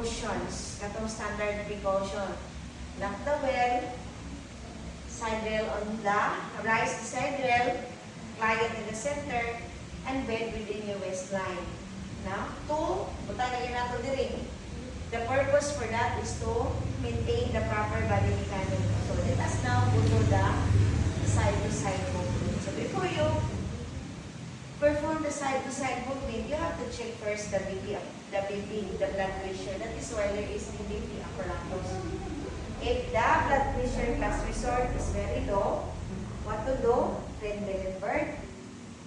precautions. Katong standard precaution. Lock the well, side rail on the, rise the side rail, client in the center, and bed within your waistline. Now, two, butang na nato diri. The purpose for that is to maintain the proper body mechanics. So let us now go to the side-to-side movement. So before you perform the side-to-side movement, you have to check first the BP, the blood pressure. That is why there is the BP apparatus. If the blood pressure last resort is very low, what to do? Then delivered.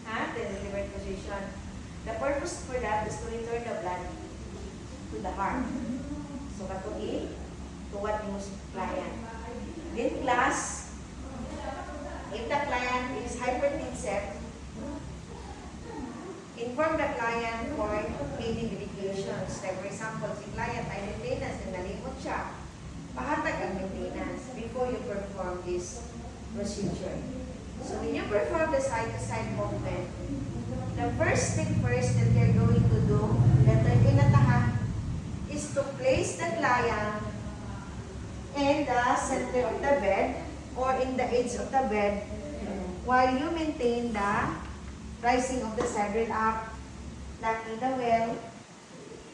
Then delivered position. The purpose for that is to return the blood to the heart. So katuin to what you must client. Then class, if the client is hypertensive, inform the client for any medications. Like for example, si client ay maintenance na nalimot siya, pahatag ang maintenance before you perform this procedure. So when you perform the side-to-side movement, the first thing first that you're going to do, letter A na taha, is to place the client in the center of the bed or in the edge of the bed while you maintain the rising of the saddle up, locking the well,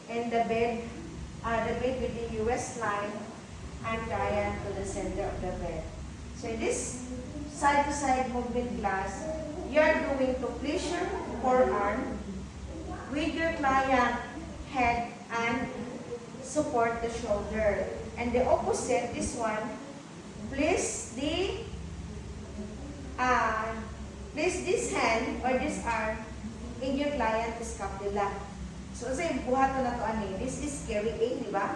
and the bed within your waistline and client to the center of the bed. So in this side-to-side movement class, you are going to place your forearm with your client head and support the shoulder. And the opposite, this one, place this hand or this arm in your client's scapula. So sa buhat na to ani, this is carrying, di ba?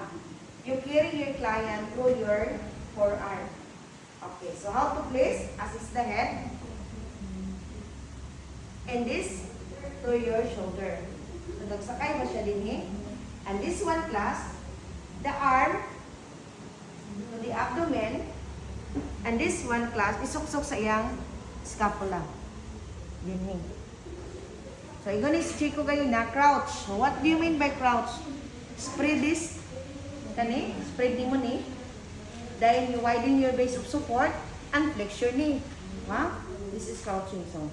You carry your client through your forearm. Okay, so how to place? Assist the head. And this to your shoulder. So nagsakay mo siya din eh. And this one class, the arm to the abdomen. And this one class, isuksok sa iyang scapula. Din eh. So igon is chiko kayo na crouch. So what do you mean by crouch? Spread this. Kani, spread ni mo ni. Then you widen your base of support and flex your knee. Wow? This is crouching. So,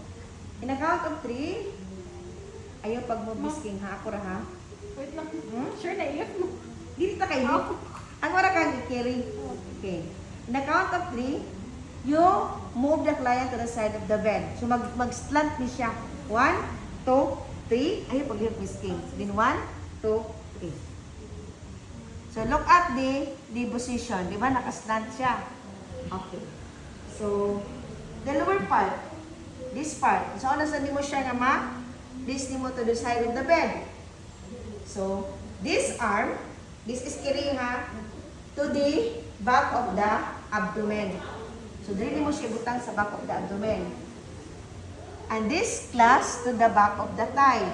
in a count of 3, ayaw pag mo bisking ha. Ako ra ha. Wait lang. Sure na ilip mo. Dito kayo. Ang wala kang i-carry. Okay. In a count of 3, you move the client to the side of the bed. So, mag-slant ni siya. 1, 2, 3. Ayaw pag bisking. Then 1, 2, 3. So, look at the position. Di ba? Nakaslant siya. Okay. So, the lower part, this part. So, nasa mo siya nga this mo to the side of the bed. So, this arm, this is carrying ha, to the back of the abdomen. So, dili mo siya butang sa back of the abdomen. And this class to the back of the thigh.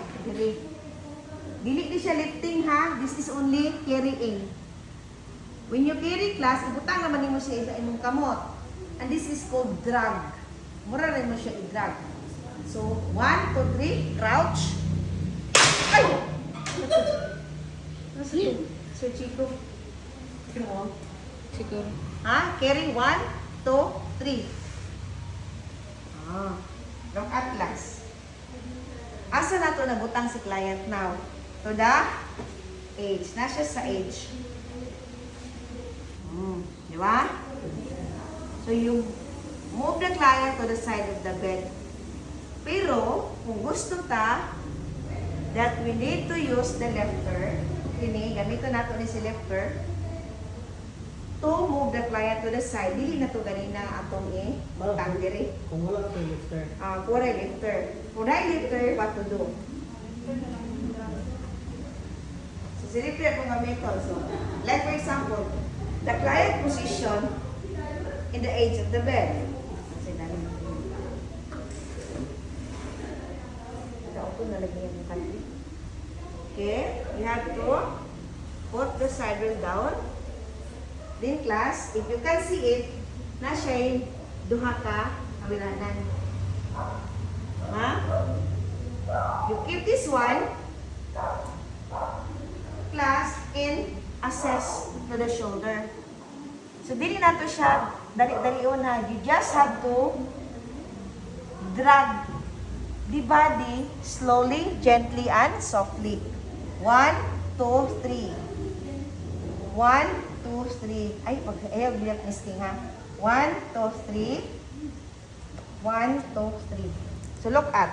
Dili di siya lifting ha. This is only carrying. When you carry class, ibutang naman mo siya sa imong kamot. And this is called drag. Mura rin mo siya i-drag. So, 1, 2, 3, crouch. Ay! So, Chico. Chico. Ha? Carry 1, 2, 3. From atlas. Asa na ito nabutang si client now? To the edge. Nasa sa edge. Di ba? So, you move the client to the side of the bed. Pero, kung gusto ta, that we need to use the lifter, gamitin nato ni si lifter, to move the client to the side. Dili na to ganina atong tangdiri. Kung wala ka lifter. Kura lifter. Kung na lifter, what to do? So, si lifter kung gamiton. So, like for example, the client position in the edge of the bed. Okay, you have to put the saddle down. Then class, if you can see it, na siya duha ka kawilanan. Ha? You keep this one, class, in assess to the shoulder. So, dili na to siya dali-dalion ha. You just have to drag the body slowly, gently, and softly. 1, 2, 3. 1, 2, 3. Ay, ayaw biyak misking ha. 1, 2, 3. 1, 2, 3. So, look at.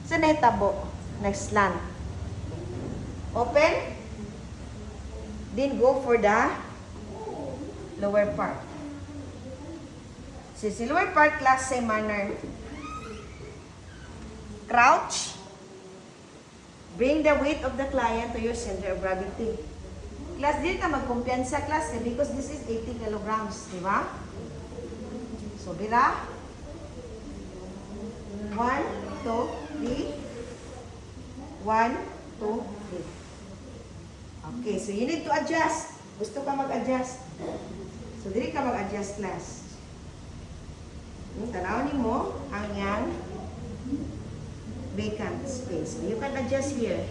So, nahitabo. Next slant. Open. Then, go for the lower part. So, si lower part, class, same manner. Crouch. Bring the weight of the client to your center of gravity. Class, dito ka magkumpiyansa, class, because this is 80 kilograms, di ba? So, bira. 1, 2, 3. 1, 2, 3. Okay, so you need to adjust. Gusto ka mag-adjust. So, dili ka mag-adjust, class. Tanawin mo ang yang vacant space. You can adjust here.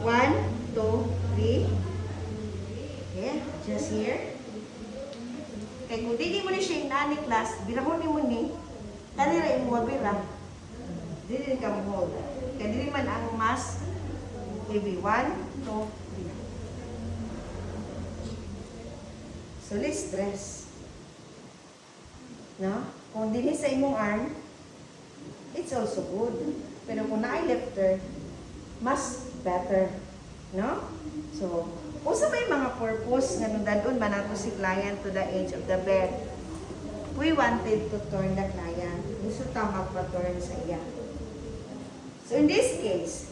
1, 2, 3. Okay, adjust here. Kaya kung di mo ni siya inani, class, birahon mo ni, kanira yung mga bira. Dili ka mo hold. Kaya dili man ang mas, maybe 1, 2, 3. So, let's stress. No? Kung dili sa imong arm, it's also good. Pero kung na-eye lifter, mas better. No? So, usa may mga purpose nga nung dadun man nato si client to the edge of the bed. We wanted to turn the client. Gusto ta magpa-turn sa iya. So, in this case,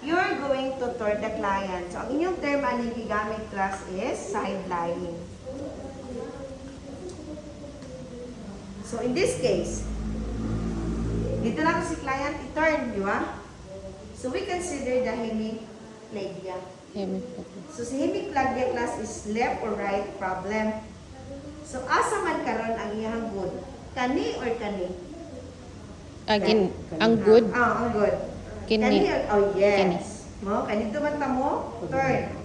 you're going to turn the client. So, ang inyong term ang gigamit, class, is side lying. So, in this case, dito lang si client i-turn, di ba? So, we consider the hemiplegia. So, si hemiplegia, class, is left or right problem. So, asa man karon ang iyang good? Kani or kani? Again, ang good. Ang good. Kini. Oh, yes. Mo, kanito man ta mo, turn.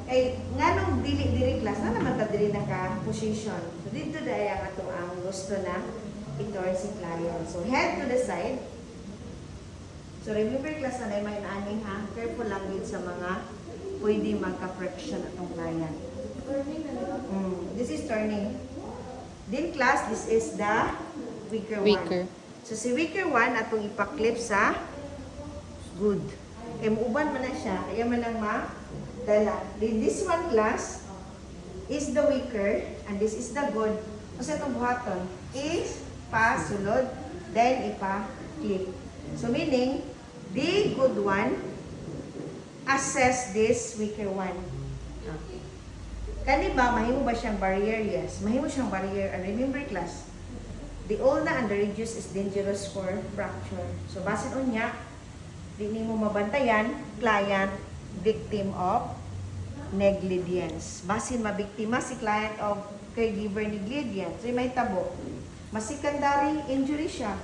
Kay nganong dili class na naman ta dili naka position. So dito dai ang ato ang gusto na i-turn si client. So head to the side. So remember class na may naaning ha, careful lang din sa mga pwede magka-friction atong client. Turning na lang. This is turning. Then class, this is the weaker Weaker. one. So si weaker one atong ipa-clip sa good. Kaya muuban man na siya, kaya man ang madala. Then this one class is the weaker and this is the good. Kasi itong buhaton is pa-sulod, then ipa-clip. So meaning, the good one assess this weaker one. Kani ba, mahimo ba siyang barrier? Yes. Mahimo siyang barrier. And remember class, the ulna and the reduce is dangerous for fracture. So basin on niya, di mo mabantayan, client, victim of negligence. Basin mabiktima si client of caregiver negligence. So may tabo. Mas secondary injury siya.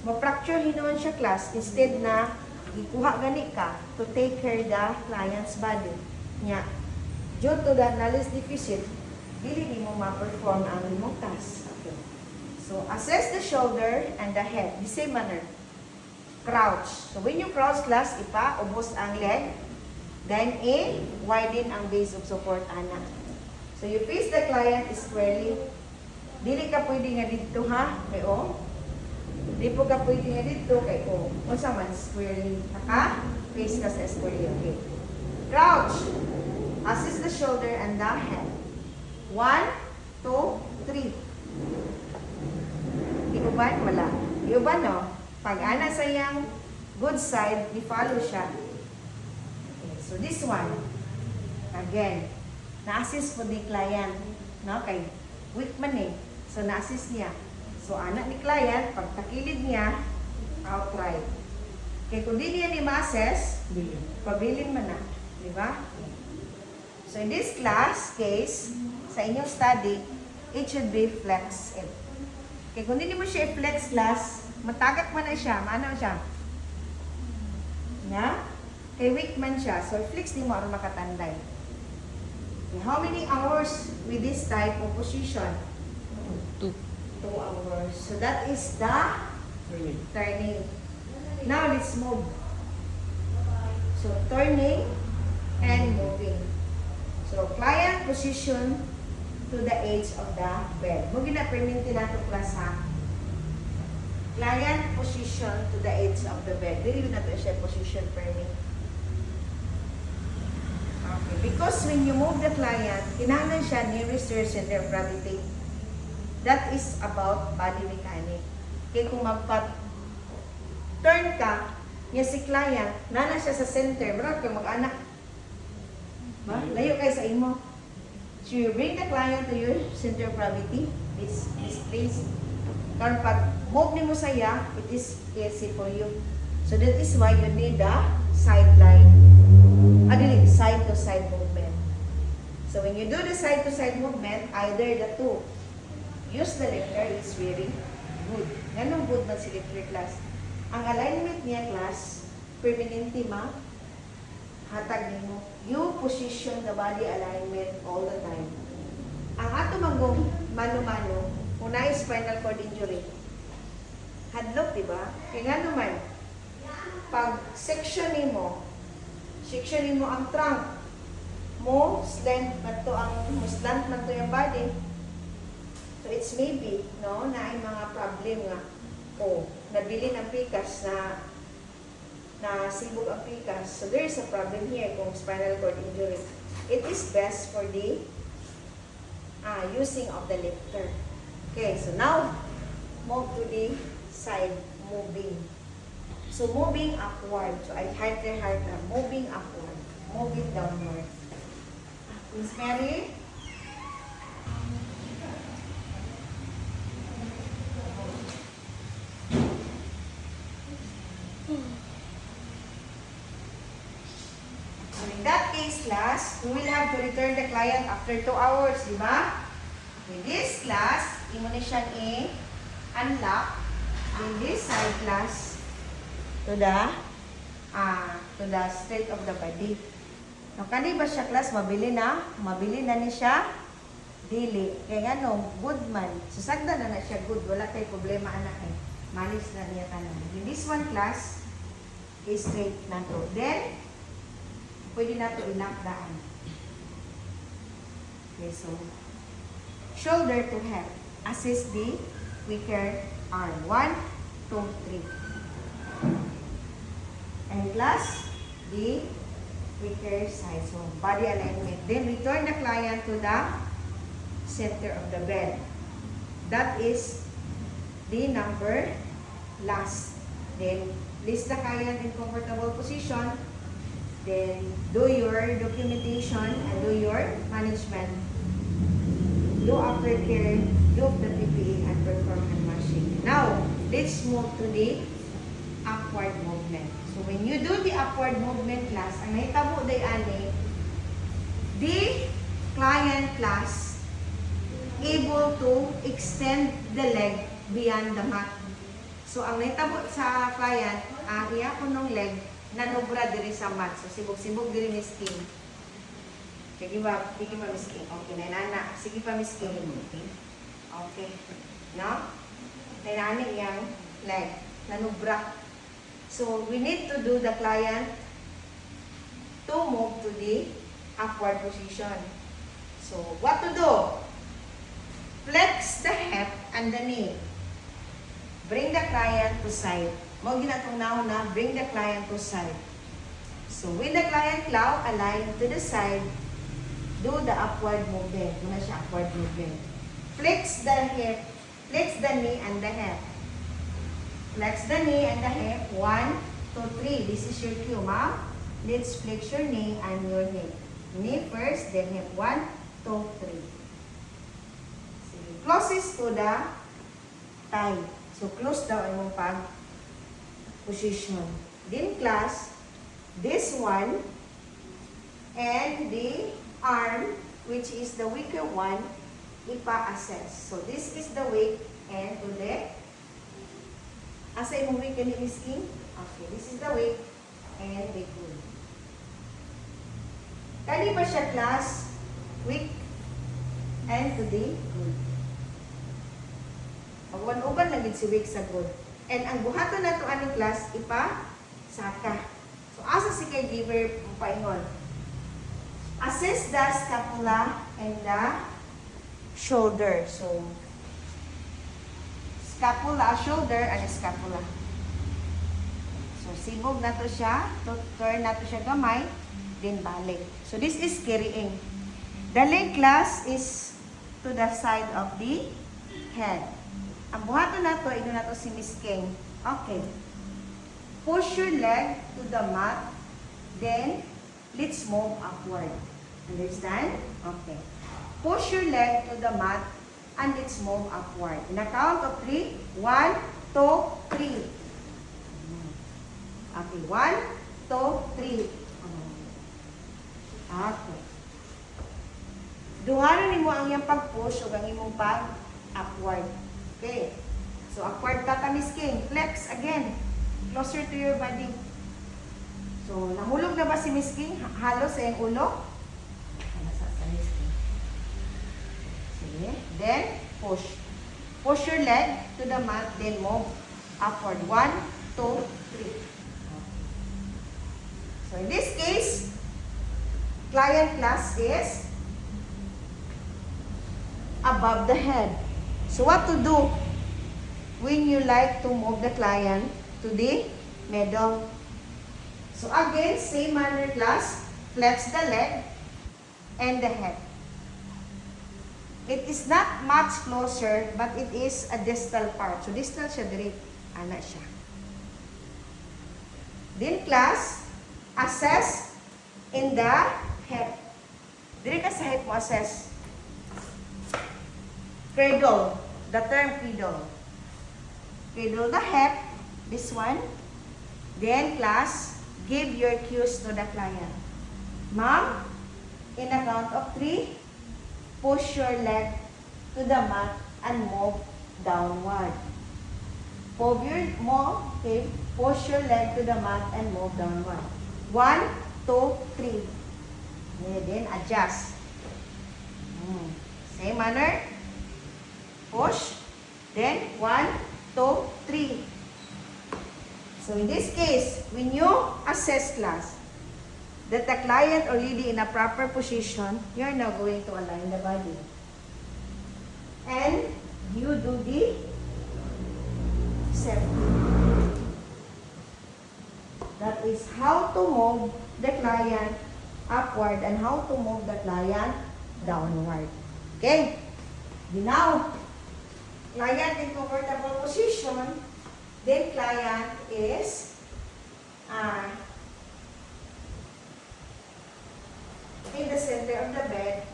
Ma-fracture hinuon siya class instead na ikuha gani ka to take care the client's body. Nya, due to the knowledge deficit, dili mo ma-perform ang imong task. Okay. So, assess the shoulder and the head. The same manner. Crouch. So, when you crouch class, ubos ang leg. Then, widen ang base of support, ana. So, you face the client squarely. Dili ka pwede nga dito, ha? Kay o. Di po ka pwede nga dito, kay o. Unsa man, squarely. Face ka sa squarely. Okay. Crouch. Assist the shoulder and the head. 1, 2, 3. Iuban? Wala. Iuban, no? Pag ana sa iyang good side, i-follow siya. Okay. So, this one. Again. Na-assist po ni client. No? Kay weak man eh. So, na-assist niya. So, anak ni client, pag takilid niya, outright. Kaya kung di niya ni ma-assess, pabilin man na. Di ba? So, in this class case, sa inyong study, it should be flex. Kaya kung hindi mo siya i-flex class, matagak man na siya. Maano siya? Na? Kay weak man siya, so flex ni mo aron makatanday. Okay, how many hours with this type of position? 2. 2 hours. So that is the turning. Now let's move. So turning and moving. So client position to the edge of the bed. Mo gina-perminti nato class ha. Client position to the edge of the bed. Dili na to siya position permit. Okay, because when you move the client, kinahanglan siya nearest to your center of gravity. That is about body mechanic. Kaya kung magpa-turn ka, niya si client, nana siya sa center, bro, kung mag-anak. Ba? Layo kayo sa imo. So you bring the client to your center of gravity, this place. Karon pag move ni mo sa iya, it is easy for you. So that is why you need the sideline. Side to side movement. So when you do the side to side movement, either the two, use the lifter is very good. Ganun good man si lifter class. Ang alignment niya class, permanente ma, hatag nimo. You position the body alignment all the time. Ang ato manggong mano-mano, una is spinal cord injury. Hadlok, di ba? Kaya nga naman, pag section nimo ang trunk mo, slant man to yung body. So it's maybe, no, na ay mga problem nga. O, nabili ng pikas na sibog ang pikas. So there is a problem here kung spinal cord injury. It is best for the using of the lifter. Okay, so now, move to the side, moving. So moving upward. So I heart na moving upward, moving downward. Miss Mary? So in that case, class, we will have to return the client after 2 hours, di ba? In this class, imo na siyang i-unlock. In this side class, to the state of the body. No, kani ba siya class mabili na ni siya dili. Kaya ano, good man. Susagda na siya good, wala kay problema anak eh. Malis na niya tanan. In this one class is straight na to. Then pwede na to i-lock daan. Okay, so shoulder to head. Assist the weaker arm. 1, 2, 3. And last, the weaker side. So, body alignment. Then, return the client to the center of the bed. That is the number last. Then, place the client in comfortable position. Then, do your documentation and do your management. Do aftercare, do the PPE, and perform unwashing. Now, let's move to the upward movement. So when you do the upward movement class, ang nahitabo day ani, the client class able to extend the leg beyond the mat. So ang nahitabo sa client, ang iya ko nung leg nanubra diri sa mat. So sibog-sibog diri ni skin. Sige ba miskin? Okay, nana. Sige pa miskin. Okay. No? Nana yang leg nanubra. So, we need to do the client to move to the upward position. So, what to do? Flex the hip and the knee. Bring the client to side. Mo ginatong na bring the client to side. So, when the client now align to the side, do the upward movement. Muna siya upward movement. Flex the hip, flex the knee and the hip. Flex the knee and the hip. 1, 2, 3. This is your cue, ma'am. Let's flex your knee and your hip. Knee first, then hip. 1, 2, 3. Closest to the thigh. So, close daw ang mong pag-position. Then, class, this one and the arm, which is the weaker one, ipa-assess. So, this is the weak and to the asa imong weak and skin? Okay, this is the weak and the good. Kani ba siya class? Weak and today good. Pagwan-uban lang gid si weak sa good. And ang buhaton nato aning class ipa saka. So asa si caregiver paingon? Assess the scapula and the shoulder. So scapula, shoulder, and scapula. So sibog nato siya, turn nato siya gamay, then balik. So this is carrying. The leg class is to the side of the head. Ang buhaton nato, ino nato si Miss King. Okay. Push your leg to the mat, then let's move upward. Understand? Okay. Push your leg to the mat, and let's move upward. In a count of 3, 1, 2, 3. Okay, 1, 2, 3. Okay. Duhanan nimo ang iyang pag-push o ang imong pag-upward. Okay. So, upward ka Miss King. Flex again. Closer to your body. So, nahulog na ba si Miss King? Halos sa iyong ulo? Nasa sa Miss King. Sige. Then, push. Push your leg to the mat, then move upward. 1, 2, 3. So, in this case, client class is above the head. So what to do when you like to move the client to the middle? So again, same manner class, flex the leg and the head. It is not much closer, but it is a distal part. So distal siya diri, ana siya. Then class, assess in the head. Diri ka sa head mo assess. Cradle, the term cradle. Cradle the head, this one. Then class, give your cues to the client. Ma'am, in a count of 3, push your leg to the mat and move downward. Okay, push your leg to the mat and move downward. 1, 2, 3. And then adjust. Same manner. Push. Then 1, 2, 3. So in this case, when you assess class that the client already in a proper position, you are now going to align the body. And you do the safety. That is how to move the client upward and how to move the client downward. Okay? Now, client in comfortable position, then client is in the center of the bed,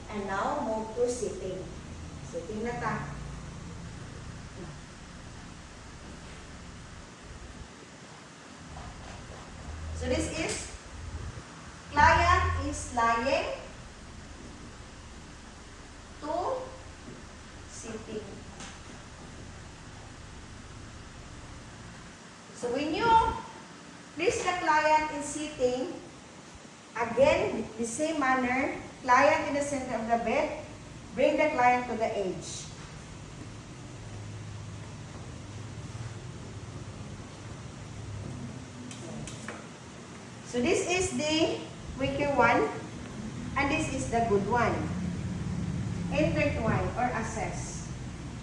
and now move to sitting. Sitting na ta. So this is, client is lying to sitting. So when you place the client in sitting, again, the same manner, client in the center of the bed, bring the client to the edge. So this is the weaker one, and this is the good one. Intertwine or assess.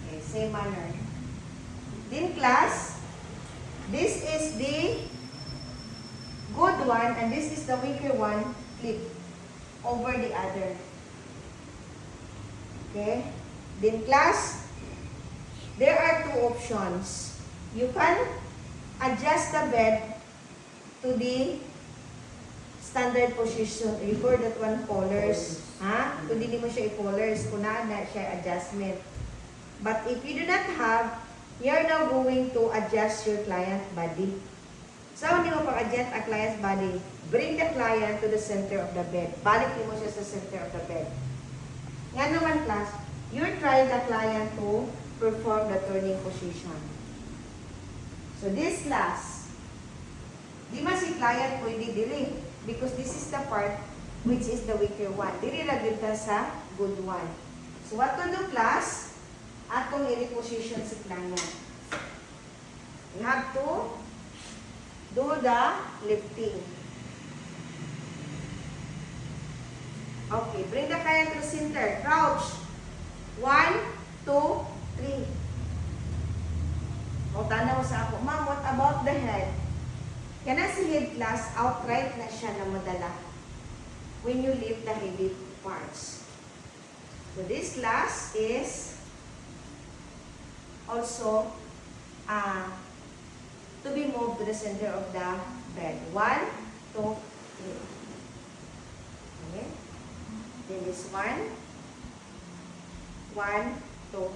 Okay, same manner. Then class, this is the good one and this is the weaker one. Flip over the other. Okay. Then class, there are two options. You can adjust the bed to the standard position. Refer that one polars. Ha? Kung hindi mo siya i-polars, kung na siya adjustment. But if you do not have, you are now going to adjust your client body. So, hindi mo pag-adjust ang client's body. Bring the client to the center of the bed. Balik mo siya sa center of the bed. Nga naman class, you try the client to perform the turning position. So, this class, di man si client pwede dili. because this is the part which is the weaker one. Dili ra gyud ta sa good one. So what to do, class? Atong i-reposition si client. You have to do the lifting. Okay, bring the client to the center. Crouch. 1, 2, 3. O, tanaw sa ako, ma'am, what about the head? Kana si head, class, outright na siya na madala when you lift the heavy parts. So this class is also to be moved to the center of the bed. 1, 2, 3. Okay. Then this 1, 1, 2, 3.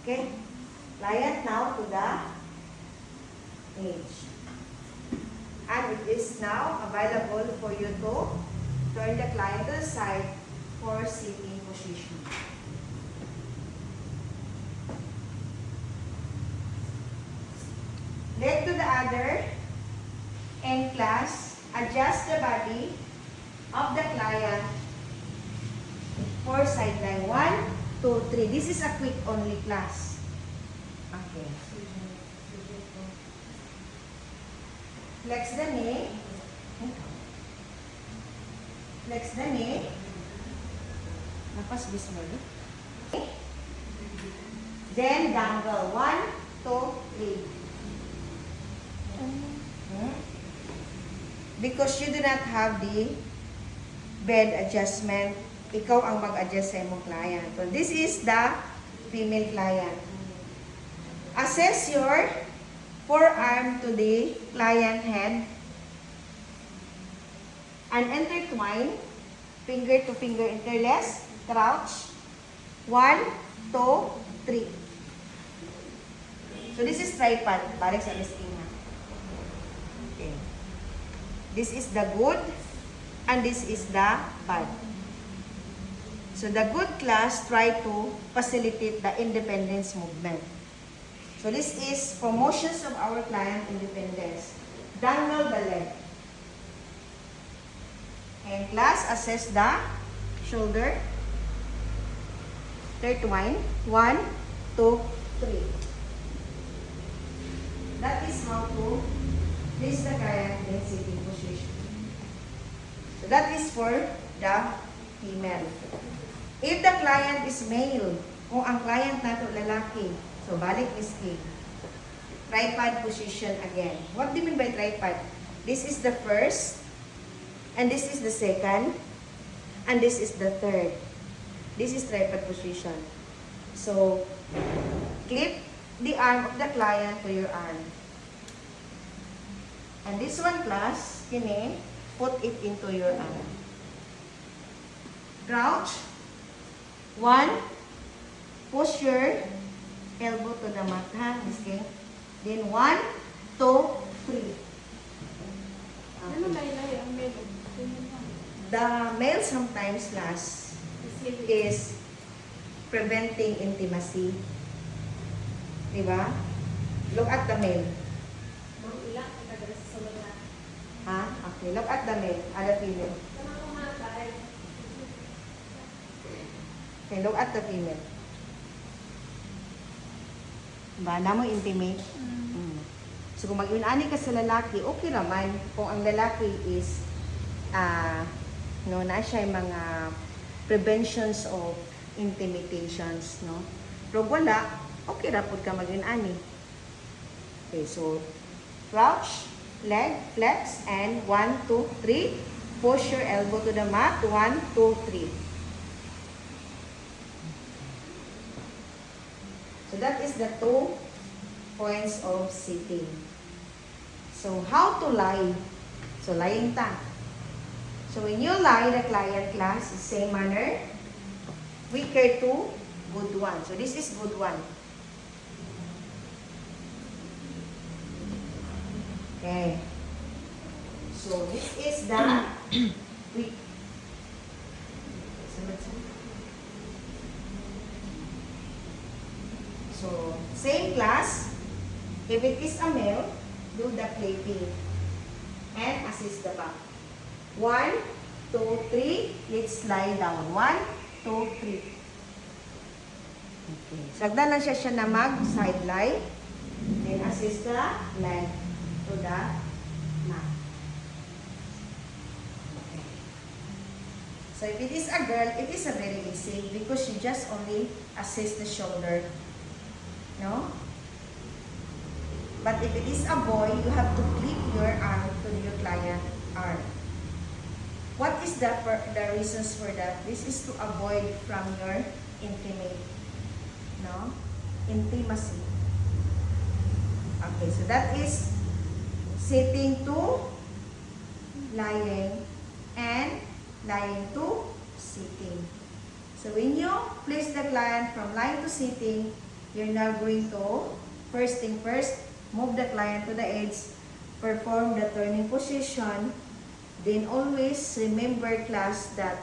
Okay. Client now to the edge. And it is now available for you to turn the client to the side for sitting position. Leg to the other, and class, adjust the body of the client for sideline. 1, 2, 3. This is a quick only class. Okay. Flex the knee. Flex the knee. Napas bismo. Then dangle. 1, 2, 3. Because you do not have the bed adjustment, ikaw ang mag-adjust sa imong client. So this is the female client. Assess your forearm to the client head and intertwine, finger to finger interlace, crouch. 1, 2, 3. So this is tripod. Balik sa listing ha. Okay. This is the good and this is the bad. So the good class try to facilitate the independence movement. So this is promotions of our client independence. Dangle the leg. And class assess the shoulder. Intertwine. 1, 2, 3. That is how to place the client in sitting position. So that is for the female. If the client is male, kung ang client nato lalaki, so balik is A. Tripod position again. What do you mean by tripod? This is the first, and this is the second, and this is the third. This is tripod position. So, clip the arm of the client to your arm. And this one, class, kini, put it into your arm. Crouch. 1, push your elbow to the mat, ha, Miss King? Then 1, 2, 3. Ano laylay ang meron? The male sometimes, class, is preventing intimacy. Diba? Look at the male. Ha? Okay, look at the male, the female. Okay, look at the female. Ba, na mo intimate? So, kung mag-inani ka sa lalaki, okay naman. Kung ang lalaki is, no, na siya yung mga preventions of intimidations, no? Pero wala, okay ra pud ka mag-inani. Okay, so, crouch, leg, flex, and 1, 2, 3. Push your elbow to the mat. 1, 2, 3. So that is the 2 points of sitting. So how to lie? So lying ta. So when you lie, the client class is same manner. Weaker to good one. So this is good one. Okay. So this is the weak. So, same class. If it is a male, do the clapping. and assist the back. 1, 2, 3. Let's lie down. 1, 2, 3. Okay. Sagdan lang siya na mag-side lie. Then assist the leg to the mat. Okay. So if it is a girl, it is a very easy because she just only assist the shoulder. No? But if it is a boy, you have to clip your arm to your client arm. What is the reasons for that? This is to avoid from your intimate, no? Intimacy. Okay, so that is sitting to lying and lying to sitting. So when you place the client from lying to sitting, you're now going to, first thing first, move the client to the edge, perform the turning position, then always remember class that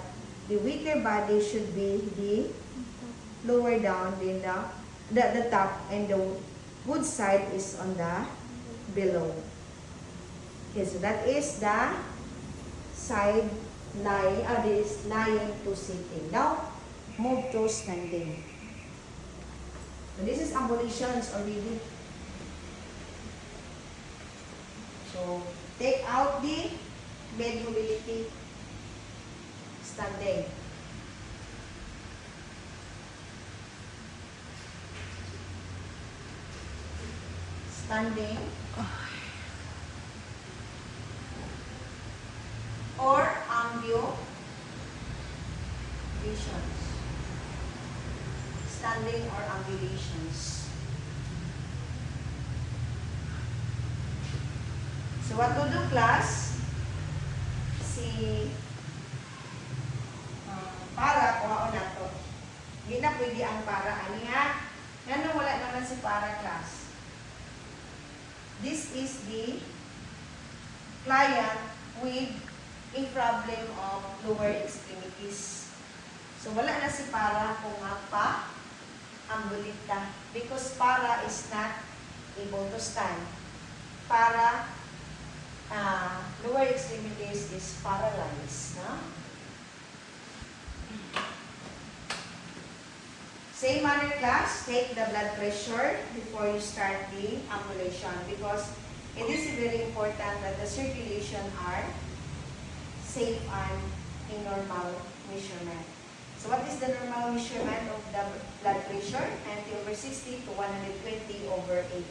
the weaker body should be the lower down than the top, and the good side is on the below. Okay, so that is the side lie, this lying to sitting. Now, move to standing. So this is ambulations already. So, take out the bed mobility, standing. Standing. Or ambulations. Standing or ambulations. So what to do, class? Si para kuhaon nato. Hindi na pwede ang para aniya. Ngano wala naman si para, class. This is the client with a problem of lower extremities. So wala na si para kung pa ambulita because para is not able to stand. Para lower extremities is paralyzed. No? Same manner, class, take the blood pressure before you start the ambulation because it is very important that the circulation are safe and in normal measurement. So what is the normal measurement of the blood pressure? 90/60 to 120/80.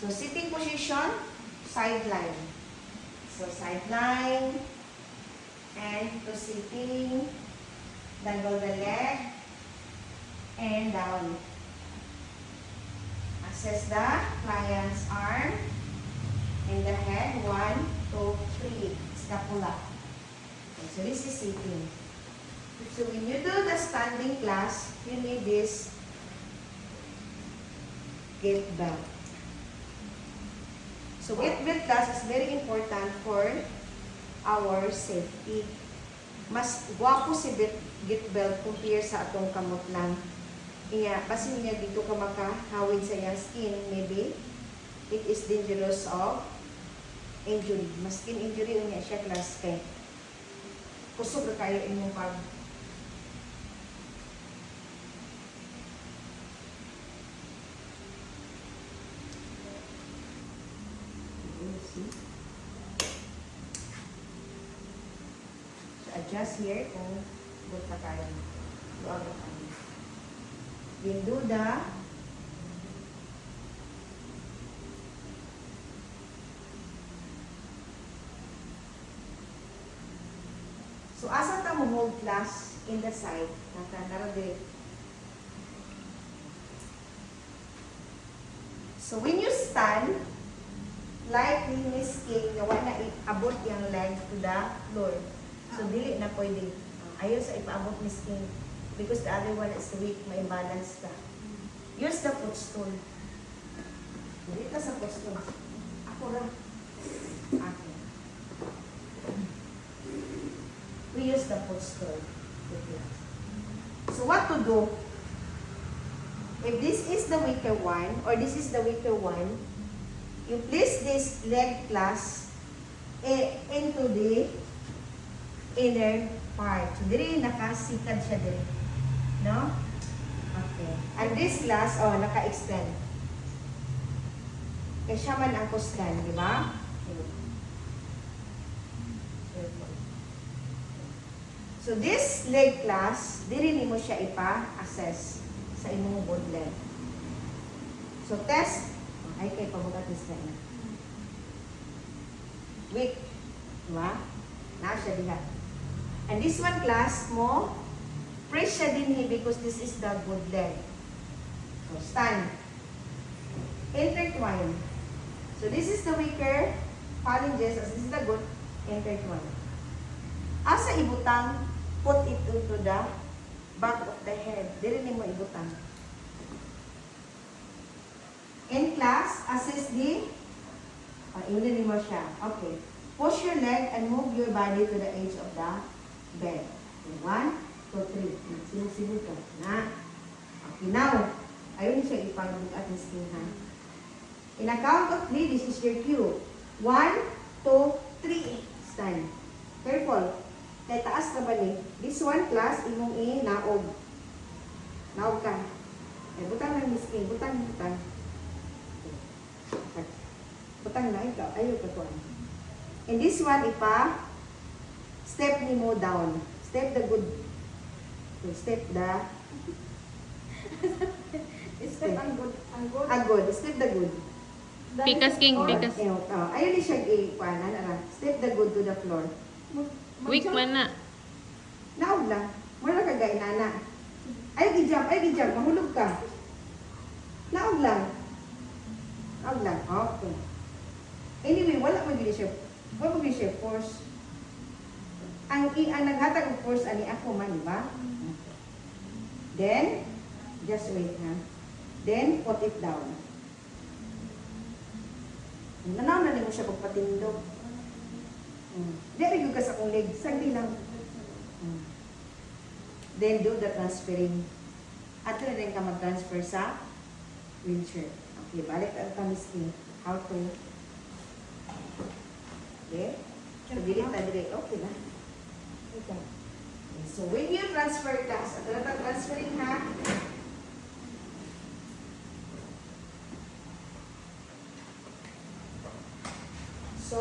So sitting position, sideline. So sideline and to sitting, dangle the leg and down. Assess the client's arm and the head. 1, 2, 3. Scapula. Okay, so this is sitting. So when you do the standing class, you need this gait belt. So gait belt class is very important for our safety. Mas guwapo si gait belt compare sa atong kamot lang. Iya, kasi niya dito ka makahawid sa iyang skin, maybe it is dangerous of injury. Mas skin injury niya siya class kay kusog na kayo inyong pag adjust here kung buta kayo. Doon na kayo. Then do the so asa ta mo hold class in the side narabi. So when you stand like in this case nga wala abot yung leg to the floor. So dili na pwede. Ayaw sa ipaabot ni skin because the other one is weak, may balance ka. Use the footstool. Dili ka sa footstool. Ako ra. Okay. We use the footstool. So what to do? If this is the weaker one or this is the weaker one, you place this leg class into the inner part. So, diri nakasikad siya diri. No? Okay. And this class, naka-extend. Kaya siya man ang kusgan, di ba? So, this leg class, diri nimo siya ipa-assess sa imong both leg. So, test. Ay, kay pabugat this na. Weak. Diba? Na siya diha. And this one class mo, press siya din because this is the good leg. So, stand. Intertwine. So, this is the weaker phalanges. As this is the good, intertwine. Asa ibutang, put it into the back of the head. Dili nimo ibutang. In class, assess the, iunin mo siya. Okay. Push your leg and move your body to the edge of the bed. 1, 2, 3. Sinusinig ka. Na. Okay, now, ayun siya ipag-at ng skin, ha? In a count of 3, this is your cue. 1, 2, 3. Stand. Careful. Kaya taas na ba ni? This one, class, imong naog. Naog ka. Eh, butang ng skin. Butang. Butang na ikaw. Ayaw ka tuwan. And this one, step ni mo down. Step the good. Step the... Step ang good. Good. Step the good. Pikas king, pikas. Ayaw ni siya ikuanan. Step the good to the floor. Weak man na. Naog lang. Mura ka gay, nana. Ayaw gi-jump. Mahulog ka. Naog lang. Okay. Anyway, wala mo siya force. Ang naghatag ng force ani ako man, di ba? Then, just wait, ha? Then, put it down. Nanaw na mo siya pagpatindog. Dere yung ka sa kong leg. Sagdi lang. Then, do the transferring. At na rin ka mag-transfer sa wheelchair. Okay, balik ang kamiskin. How to? Okay? So, dilit na direct. Okay na. Okay. So, when you transfer class, at na transferring ha, so,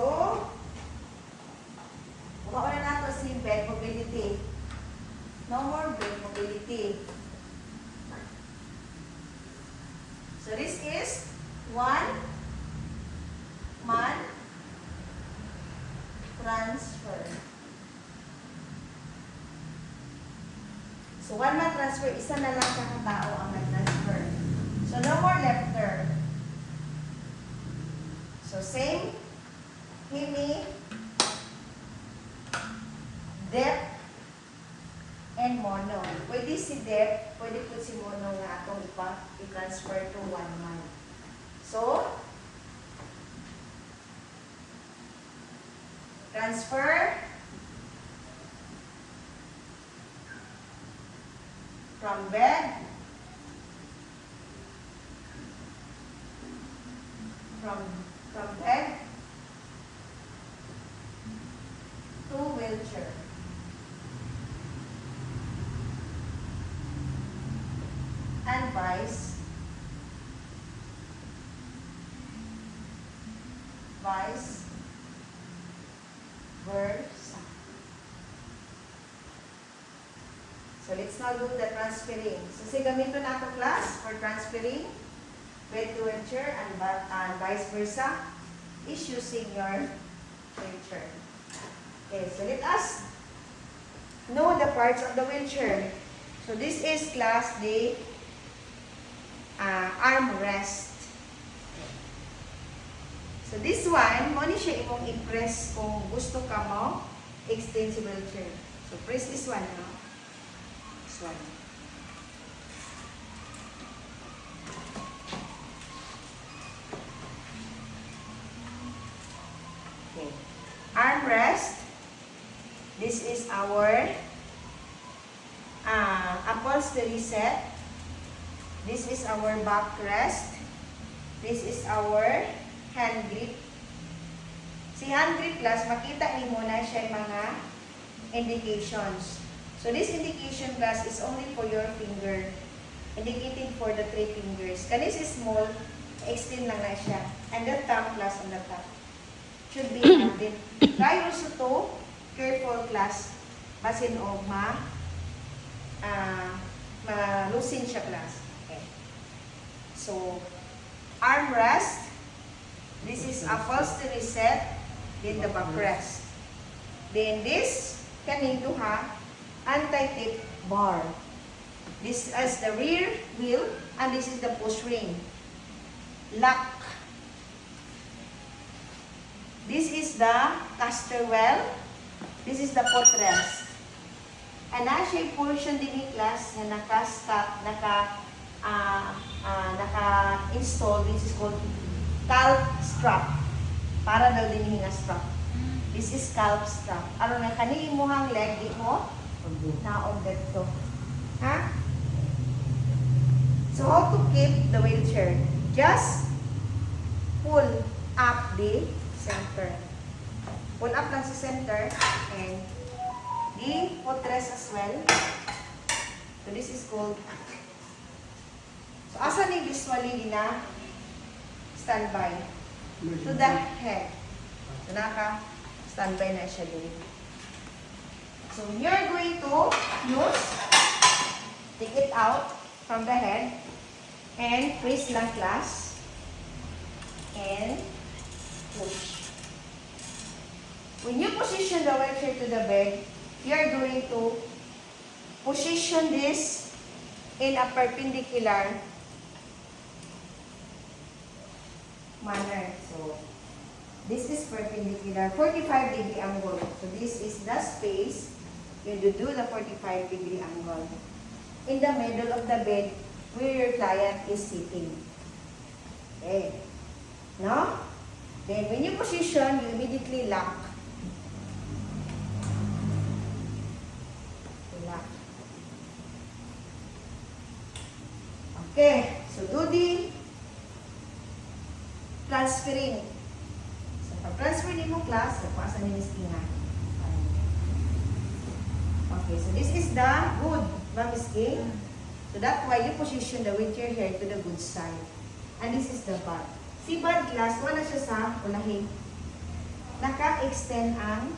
mukha na nato si bed mobility. No more bed mobility. So, this is 1 man transfer. So, 1 man transfer, isa na lang kakatao ang nag-transfer. So, no more left turn. So, same, himi, depth, and mono. Pwede si depth, pwede po si mono nga atong i-transfer to 1 man. So, transfer from bed, from bed to wheelchair. And vice versa. So let's now do the transferring. So say gamito na ako class for transferring bed to wheelchair and vice versa is using your wheelchair. Okay, so let us know the parts of the wheelchair. So this is class the armrest. So this one, mo ni siya imong impress kung gusto ka mo extensible chair. So press this one, no? This one. Okay. Armrest. This is our upholstery set. This is our backrest. This is our hand grip. Si hand grip class, makita ni mo na siya yung mga indications. So this indication class is only for your finger, indicating for the 3 fingers. Kanis is small, extend lang na siya. And the thumb class on the top should be added. Try also to careful class, basin o ma-loosen siya class. Okay. So, armrest. This is upholstery set. Then the backrest. Then this, kaning duha, anti-tip bar. This is the rear wheel and this is the push ring. Lock. This is the caster well. This is the footrest. And siya portion din ni class na naka-install. This is called calf strap. Para daw din nga strap. This is calf strap. Aron na kani imuhang leg mo naon dito. Ha? So how to keep the wheelchair? Just pull up the center. Pull up lang sa center and the footrest as well. So this is called. So asa ni visually na standby to the head. So naka standby na siya din. So you're going to use, take it out from the head and press lang class and push. When you position the wheelchair to the bed, you are going to position this in a perpendicular manner. So, this is perpendicular, 45-degree angle. So, this is the space you do the 45-degree angle. In the middle of the bed where your client is sitting. Okay. No? Then, when you position, you immediately lock. Okay, so do the transferring. So, pag-transfer din mo class, pasa ni Miss Tina. Okay, so this is the good, ba Miss King? So that's why you position the wheelchair here to the good side. And this is the bad. Si bad class, wala siya sa ulahin. Naka-extend ang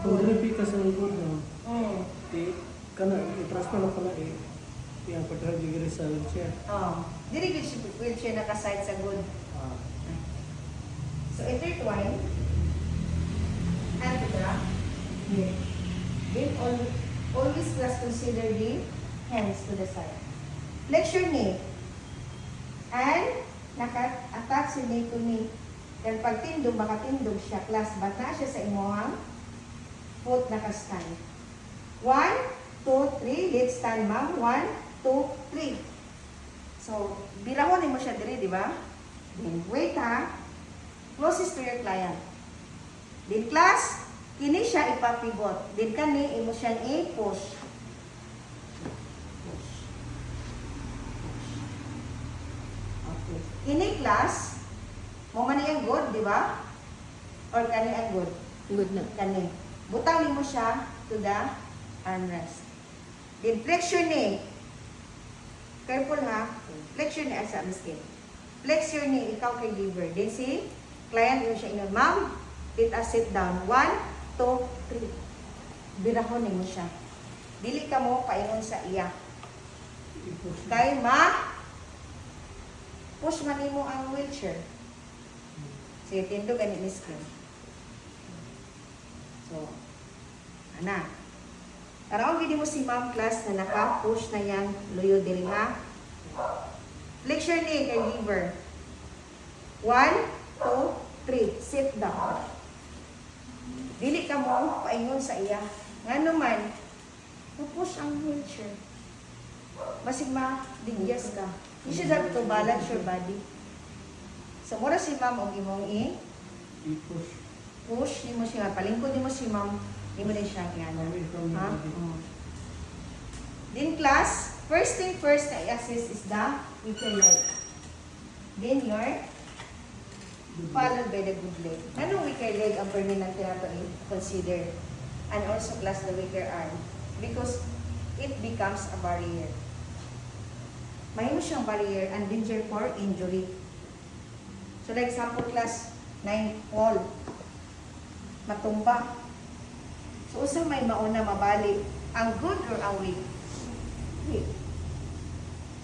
Kung dili ka sa likod no, Mm. kana i-transfer na pala yung pagkara digiri sa wheelchair. Oh, dili gid si wheelchair naka-side sa good. Ah, So intertwine and to the here. Then always class consider the hands to the side. Flex your knee. And naka-attach si knee to knee. Then pag tindog, baka tindog siya. Class, bata siya sa imuhang foot naka-stand. 1, 2, 3. Let's stand, ma'am. 1, 2, 3. So, birahon mo siya diri, di ba? Then, wait ha. Closest to your client. Then, class, kini siya ipapivot. Then, kani, imo siyang i-push. Push. Okay. Kini, class, mo man ang good, di ba? Or kani ang good? Good na. Kani. Butang mo siya to the armrest. Then, flex your knee. Careful ha. Flex your knee, asa, miskin. Flex your knee, ikaw kay liver. Then, si client, yun siya inon. Ma'am, let us sit down. 1, 2, 3. Birahon mo siya. Dili ka mo paingon sa iya. i-push. Kay push man mo ang wheelchair. Sige, tindo ganit ni skin. So, ana. Taraw gid mo si ma'am class na naka-push na yan luyo diri ha. Flex your knee kay liver. 1, 2, 3. Sit down. Dili ka mo paingon sa iya. Nga naman, push ang wheelchair. Basig ma-digyas ka. You should have to balance your body. So, mura si ma'am o imong I-push. push, di mo siya, palingkod di mo si ma'am, di mo din siya kiyano. Away from your Ha? body. Oo. Then class, first thing first na i-assist is the wheelchair leg. Then your followed by the good leg. Anong weaker leg ang permanent natin i-consider? And also class the weaker arm. Because it becomes a barrier. Mahimo siyang barrier and danger for injury. So like example class 9 fall. Matumba. So usang may mauna mabali. Ang good or ang weak? Weak.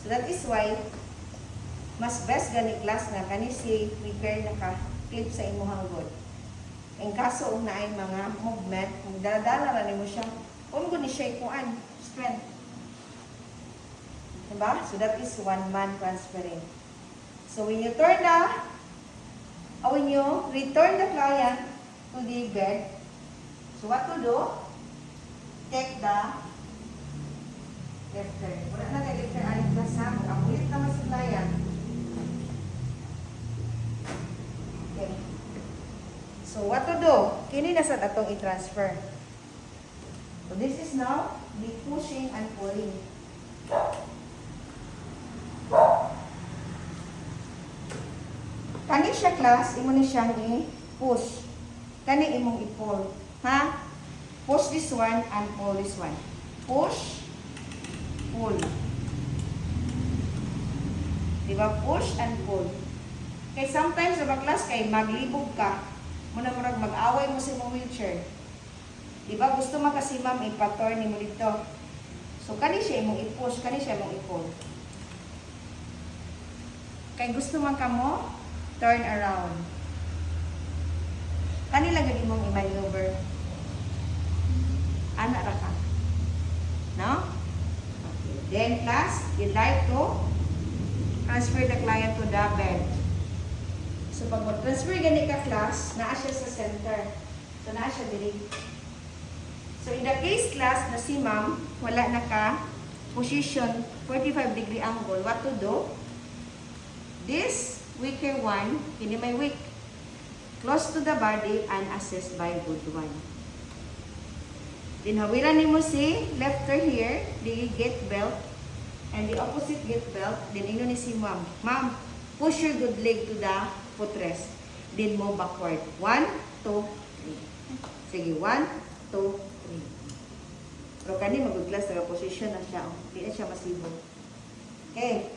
So that is why mas best gani class na kani si weaker naka-clip sa imuhang good. In kaso na ay mga movement, magdala-dala na nimo siya. Kung guni siya ikuan, strength. Diba? So that is one man transferring. So when you turn when you return the client to the bed, so what to do? Take the left turn. Wala na kay left turn aling class ha. Ang ulit naman si client. Okay. So what to do? Kini na sa atong i-transfer. So this is now the pushing and pulling. Kani siya class, imo ni siyang i-push. Kani imong i-pull. Ha? Push this one and pull this one. Push, pull. Diba? Push and pull. Kay sometimes sa class kay maglibog ka, muna mag-away mo sa imong wheelchair. Diba? Gusto man kasi ma'am ipaturn mo dito. So kani siya imong i-push, kani siya imong i-pull. Kay gusto man ka mo, turn around. Kani lang gani mong i-maneuver. Ana ra ka. No? Okay. Then class, you'd like to transfer the client to the bed. So pag mag-transfer gani ka class, naa siya sa center. So naa siya diri. So in the case class na si ma'am, wala na ka position 45-degree angle, what to do? This weaker one, kini may weak. Close to the body and assist by good one. Then hawiran nimo si left turn here, the gate belt, and the opposite gate belt. Then ino ni si ma'am. Ma'am, push your good leg to the footrest. Then move backward. 1, 2, 3. Sige, 1, 2, 3. Pero kani mag-glass na position na siya. Hindi na siya masibo. Okay.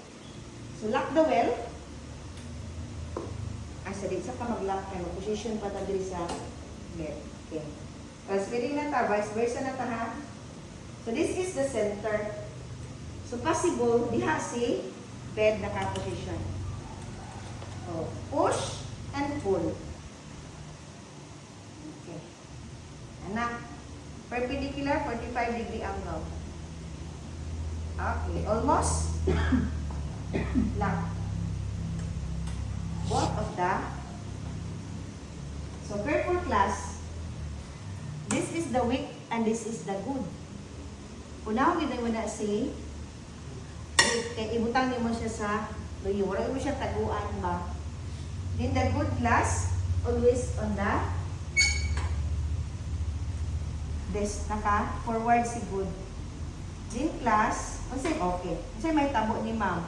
So lock the well. Asa din sa ka mag-lock kayo. Position pa ta diri sa bed. Okay. Transferring na ta, vice versa na ta ha. So this is the center. So possible diha si bed naka-position. Oh, push and pull. Okay. Anak, perpendicular 45-degree angle. Okay, almost lock. Both of the. So careful class. This is the weak and this is the good. Una kita mo na si kay ibutang nimo siya sa luyo. Wala mo siya taguan ba? Then the good class always on the this naka forward si good. Then class, okay. Kasi may tabo ni ma'am.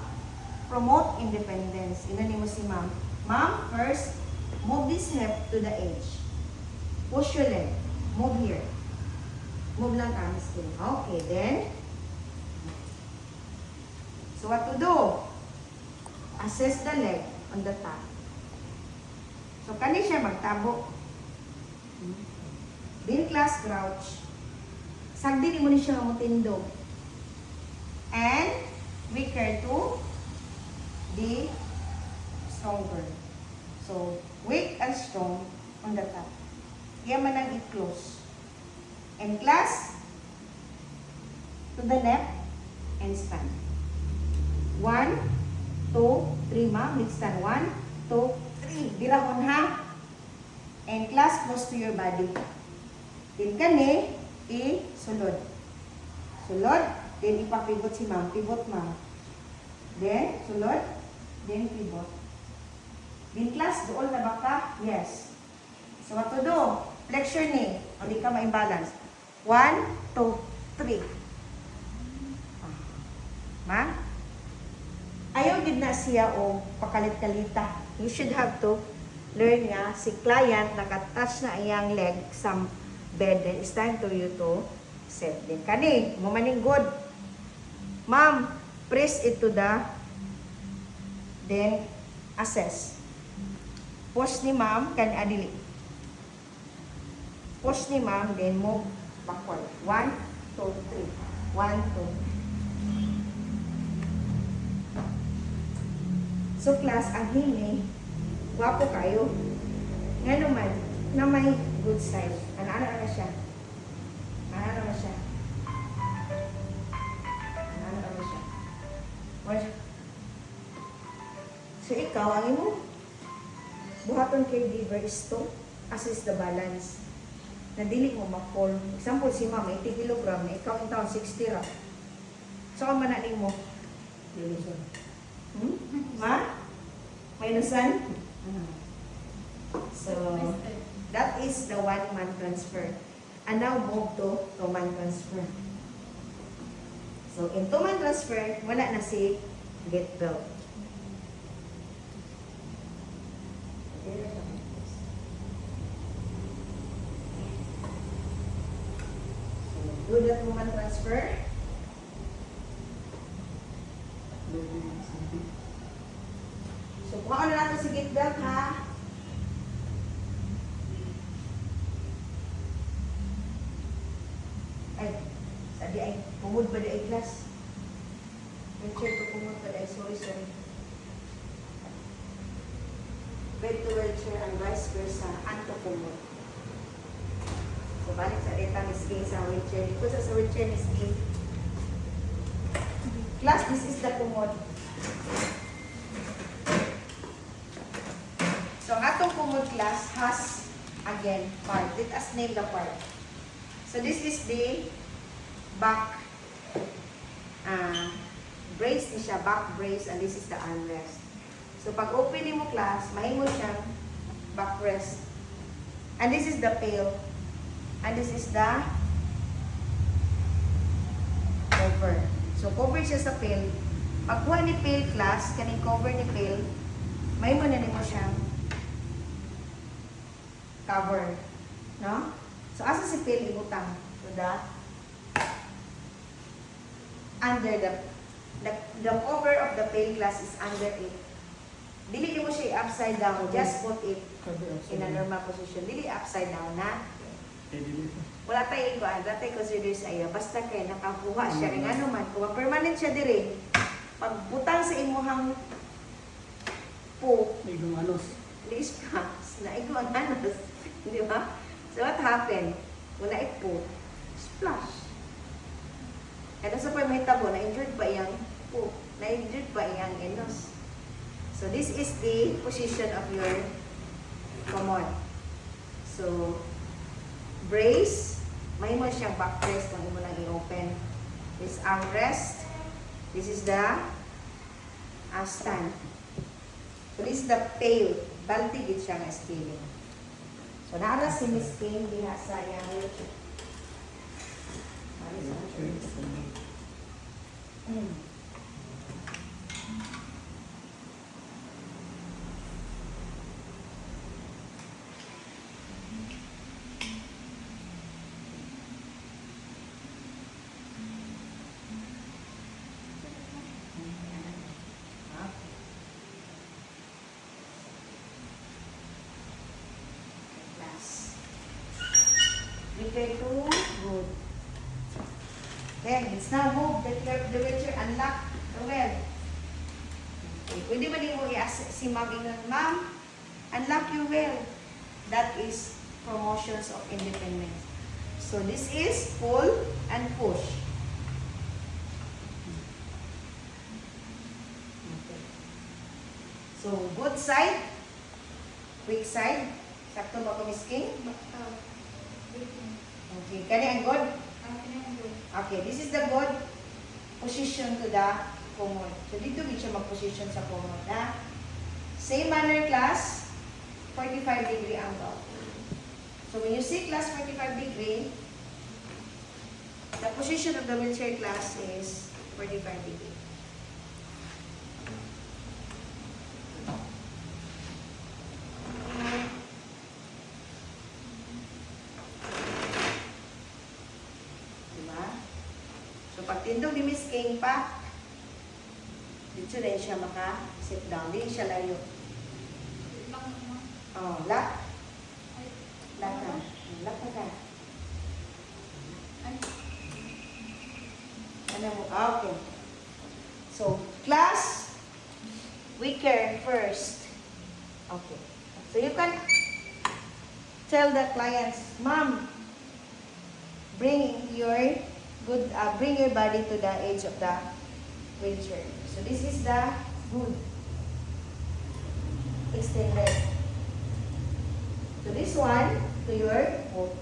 Promote independence. Ina nimo si ma'am. Ma'am, first, move this hip to the edge. Push your leg. Move here. Move lang kami still. Okay, then. So what to do? Assess the leg on the top. So kani siya magtabo. Then class crouch. Sagdi ni mo ni siya mutindog. And weaker to the stronger. So weak and strong on the top. Kaya man ang i-close. And class to the left and stand. 1, 2, 3 ma'am. Let's stand. 1, 2, 3. Dirahon ha. And class close to your body. Then kani, sulod. Sulod, then ipapivot si ma'am. Pivot ma'am. Then, sulod, then pivot. Then class, doon na ba ka? Yes. So what to do? Flexion ni. O di ka ma-imbalance. 1, 2, 3. Ma? Ayaw din na siya o pakalit-kalita. You should have to learn nga si client nakatouch na iyang leg sa bed, then it's time to you to set din. Kani, mumaning good. Ma'am, press it to the, then assess. Push ni ma'am, kani adili. Push ni ma'am, then move backward. 1, 2, 3. 1, 2. So class, ang hini, wapo kayo. Nga naman, na may good side. Ano na siya? Ano na siya? Ano na siya? What? So ikaw, ang imo, buhaton kay giver is to assist the balance. Na dili mo ma-fall. Example, si ma'am, 80 kg, na ikaw in taon, 60 ra. So, ang manaling mo? Minusan. Ma? Minusan? So, that is the one-man transfer. And now, move to two-man transfer. So, in two-man transfer, wala na si get belt. So, do that two-man transfer. So, kuha na natin si get belt, ha? Ay, sabi ay, pumod ba di ay class? Wheelchair to pumod ba di ay, sorry. Bed to wheelchair and vice versa, anto pumod. So, balik sa data Miss King sa wheelchair. Dito sa wheelchair Miss King. Class, this is the pumod. So, ang atong pumod class has, again, part. Let us name the part. So, this is the back brace ni siya, back brace, and this is the armrest. So, pag open mo class, mahimo siyang backrest. And this is the pail. And this is the cover. So, cover siya sa pail. Pagkuha ni pail class, kaning cover ni pail, mahimo na mo siyang cover. No? So, asa si pail ibutang? So, under the cover of the pail glass is under it. Dili mo siya upside down. Just put it in a normal position. Dili upside down na. Wala tayo ikuan. Wala tayo consider sa iyo. Basta kay nakakuha siya. Kaya nga naman, kung permanent siya diri, pagbutang sa imuhang po, liis pa, na iguang anos. Di ba? So, what happened? Wala ipo, splash. At sa pa may tabo, na-injured pa iyang po, na-injured pa iyang enos. So, this is the position of your commode. So, brace, may mo siyang back brace kung imo lang i-open. This armrest, this is the stand. So, this is the pail. Balti gid siya nga stealing. So, naara si Miss King diha sa iyang wheelchair. Prepare to good. Then, it's now move the wheelchair, unlock the well. Okay, pwede ba din mo i-ask si ma'am, unlock your well. That is promotions of independence. So, this is pull and push. Okay. So, good side, weak side. Sakto ba ko, Miss King? Okay, kani ang good? Okay, this is the good position to the commode. So, dito din siya mag-position sa commode, na same manner class, 45 degree angle. So, when you see class 45 degree, the position of the wheelchair class is 45 degree. Tindog ni Miss King pa. Dito rin siya maka-sit down. Di siya layo. Oh, lock. Lock na. Lock na ka. Ano mo? Okay. So, class, weaker first. Okay. So, you can tell the clients, Ma'am, bring your body to the edge of the wheelchair. So, this is the good extended. So, this one to your foot.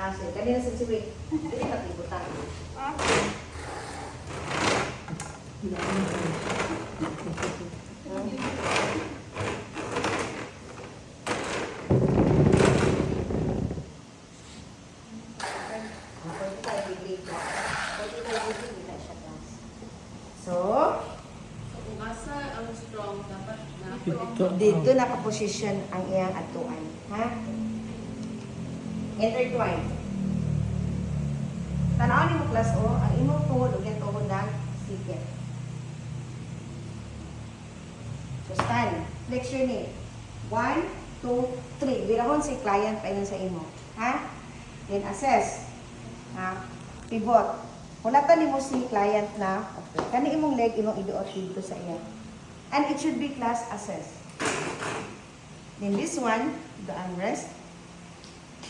So, kanina sa siwit. Dili matibutan. So, Kung asa ang strong, dapat dito nakaposisyon ang iyang atuan. Ha? Intertwine. Tanawin mo class O, ang imong tuhod o yung tuhod ng sikit. So, stand. Flex your knee. 1, 2, 3. Birahon si client pa yun sa imo. Ha? Then assess. Ha? Pivot. Hulatan mo si client na, okay, kani imong leg, imong iduot dito sa iya. And it should be class assess. Then this one, the armrest.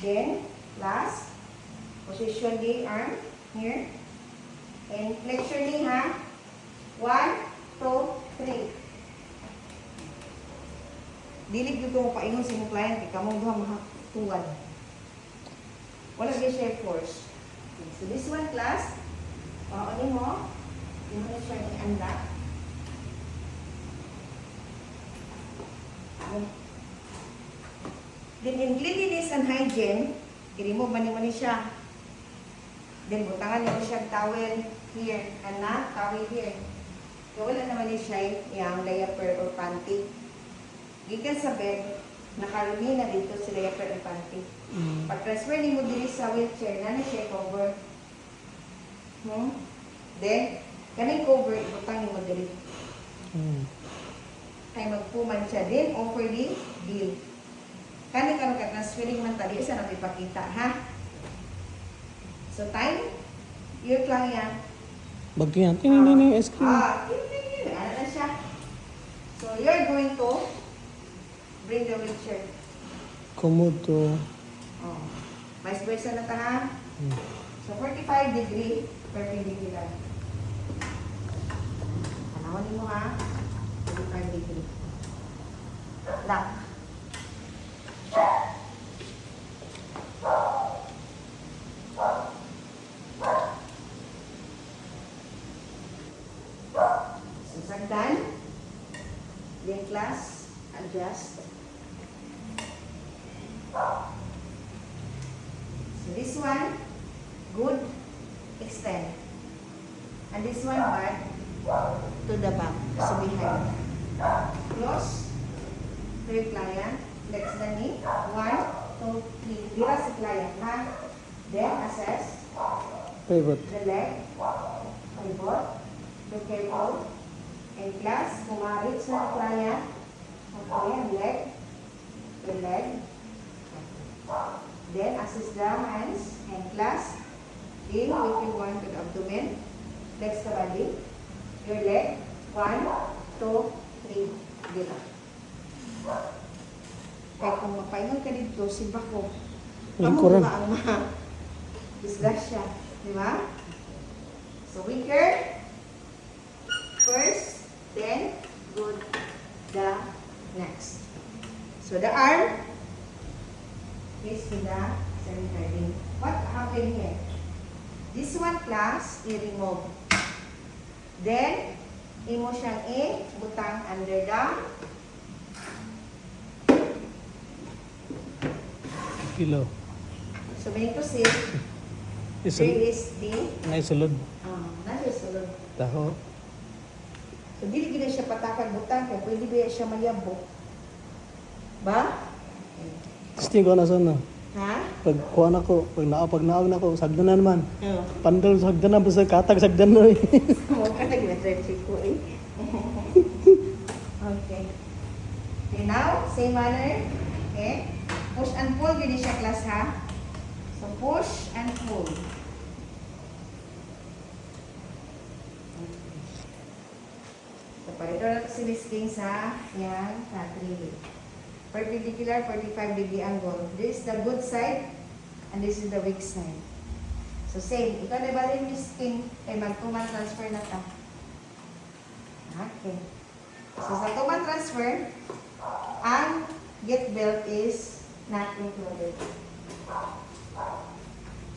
Then, last, position the arm here. And flex your knee, ha? 1, 2, 3. Dilig dito mo paingon sa imong client, kaya kamong duha mahatuwad. Wala din siya force. Okay, so this one, class, ano mo, yung mo siya i-unlock. Then in cleanliness and hygiene, i-remove man ni siya. Then butangan niyo siya towel here and na towel here. So wala naman ni siya yung diaper or panty. Gikan sa bed, nakarumi na dito si diaper or panty. Pag-transfer ni mo diri sa wheelchair, na siya cover. Then, kaning cover, ibutang ni mo diri. Ay magpuman siya. Then, offer the bill. Kani karon ka transferring man tali sa napipakita, ha? So time, your client. Bagyan. Tininin ice cream. Ano na siya? So you're going to bring the wheelchair. Komodo. Oh. Vice versa na ta, ha? So 45 degree perpendicular. Tanawin mo, ha? 45 degree. Lock. Sagdan, then class, adjust. So this one, good, extend. And this one, bad, to the back, so behind. Close, to your client, flex the knee, 1, 2, 3. Dira si client, ha? Then assess Pivot. the leg, pivot, be careful. In class, kumarit sa client. Okay, and leg. The leg. Then, assist the hands. And class, in with your one to the abdomen. Flex the body. Your leg. 1, 2, 3. Dito. Kaya kung mapaingon ka dito, si Bako. Lingkuran. Ba ang disgrasya. Di ba? So, weaker. First, then good the next. So the arm is in the center. What happened here? This one class, i-remove. Then, imo siyang i-butang under the Kilo. so meaning to say, there Isulod. is the Naisulod. nasa sulod. Taho. So, dili gina siya patakag butang kaya pwede ba siya mayabok. Ba? Testing ko na sana. Ha? Pag kuha na ko, pag naog na ko, sagdan na naman. Oo. Pandal sagdan na, basta katag sagdan na eh. Huwag ka nag-stretch ko eh. Okay. Okay, now, same manner. Okay. Push and pull, gini siya class ha. So, push and pull. So, parito na si Miss King sa yan, katri. Perpendicular, 45 degree angle. This is the good side, and this is the weak side. So, same. Ikaw na ba rin, Miss King? Kay mag-2-man transfer na ta. Okay. So, sa 2-man transfer, ang get belt is not included.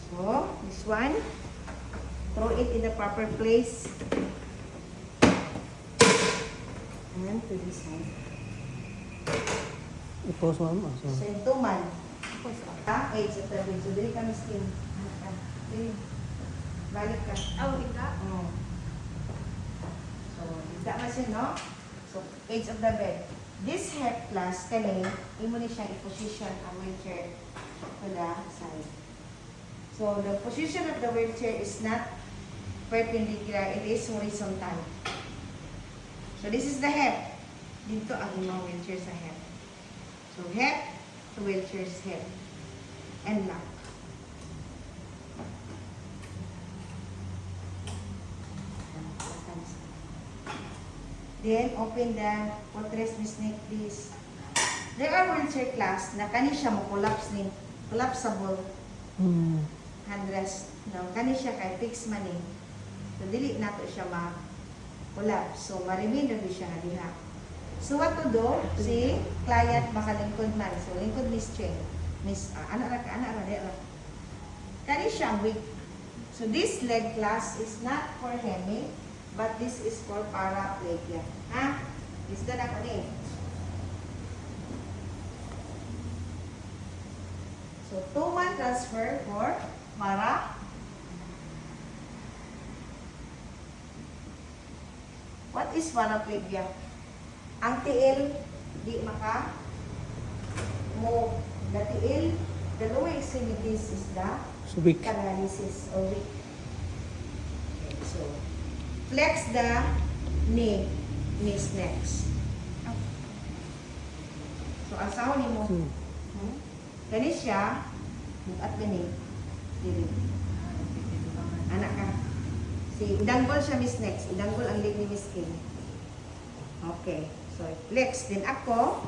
So, this one, throw it in the proper place. And to this side. I-pause mo ama. So, yung 2-man. Wait, so tabi. So, dili ka miskin. Balik ka. Awit ka? Oh. So, da man siya, no? So, edge of the bed. This hip class, kani, imo ni siyang i-position ang wheelchair to the side. So, the position of the wheelchair is not perpendicular, it is horizontal. So, this is the hip. Dito ang imong wheelchair sa hip. So, hip to wheelchair's hip. And lock. Then, open the footrest Miss neck, please. There are wheelchair class na kani siya mo collapse ni collapsible handrest. No, kani siya kay fix man ni. So, dili nato siya ma-collapse. So, ma-remain na siya diha. So, what to do? Si client makalingkod man. So, lingkod Miss Cheng. Miss, ana ra. Kani siya weak. So, this leg class is not for hemming, but this is for paraplegia. Ha? Lista na ko ni. So, 2-man transfer for para. What is paraplegia? Ang tiil, di maka move. The tiil, the lower extremities is the Subik. paralysis or weak. Okay, so, flex the knee, knees next. So, asaw ni mo. Gani siya, at gani, dili. Anak ka. Si, idanggol siya Miss Next. Idanggol ang leg ni Miss King. Okay. So, flex. Then ako,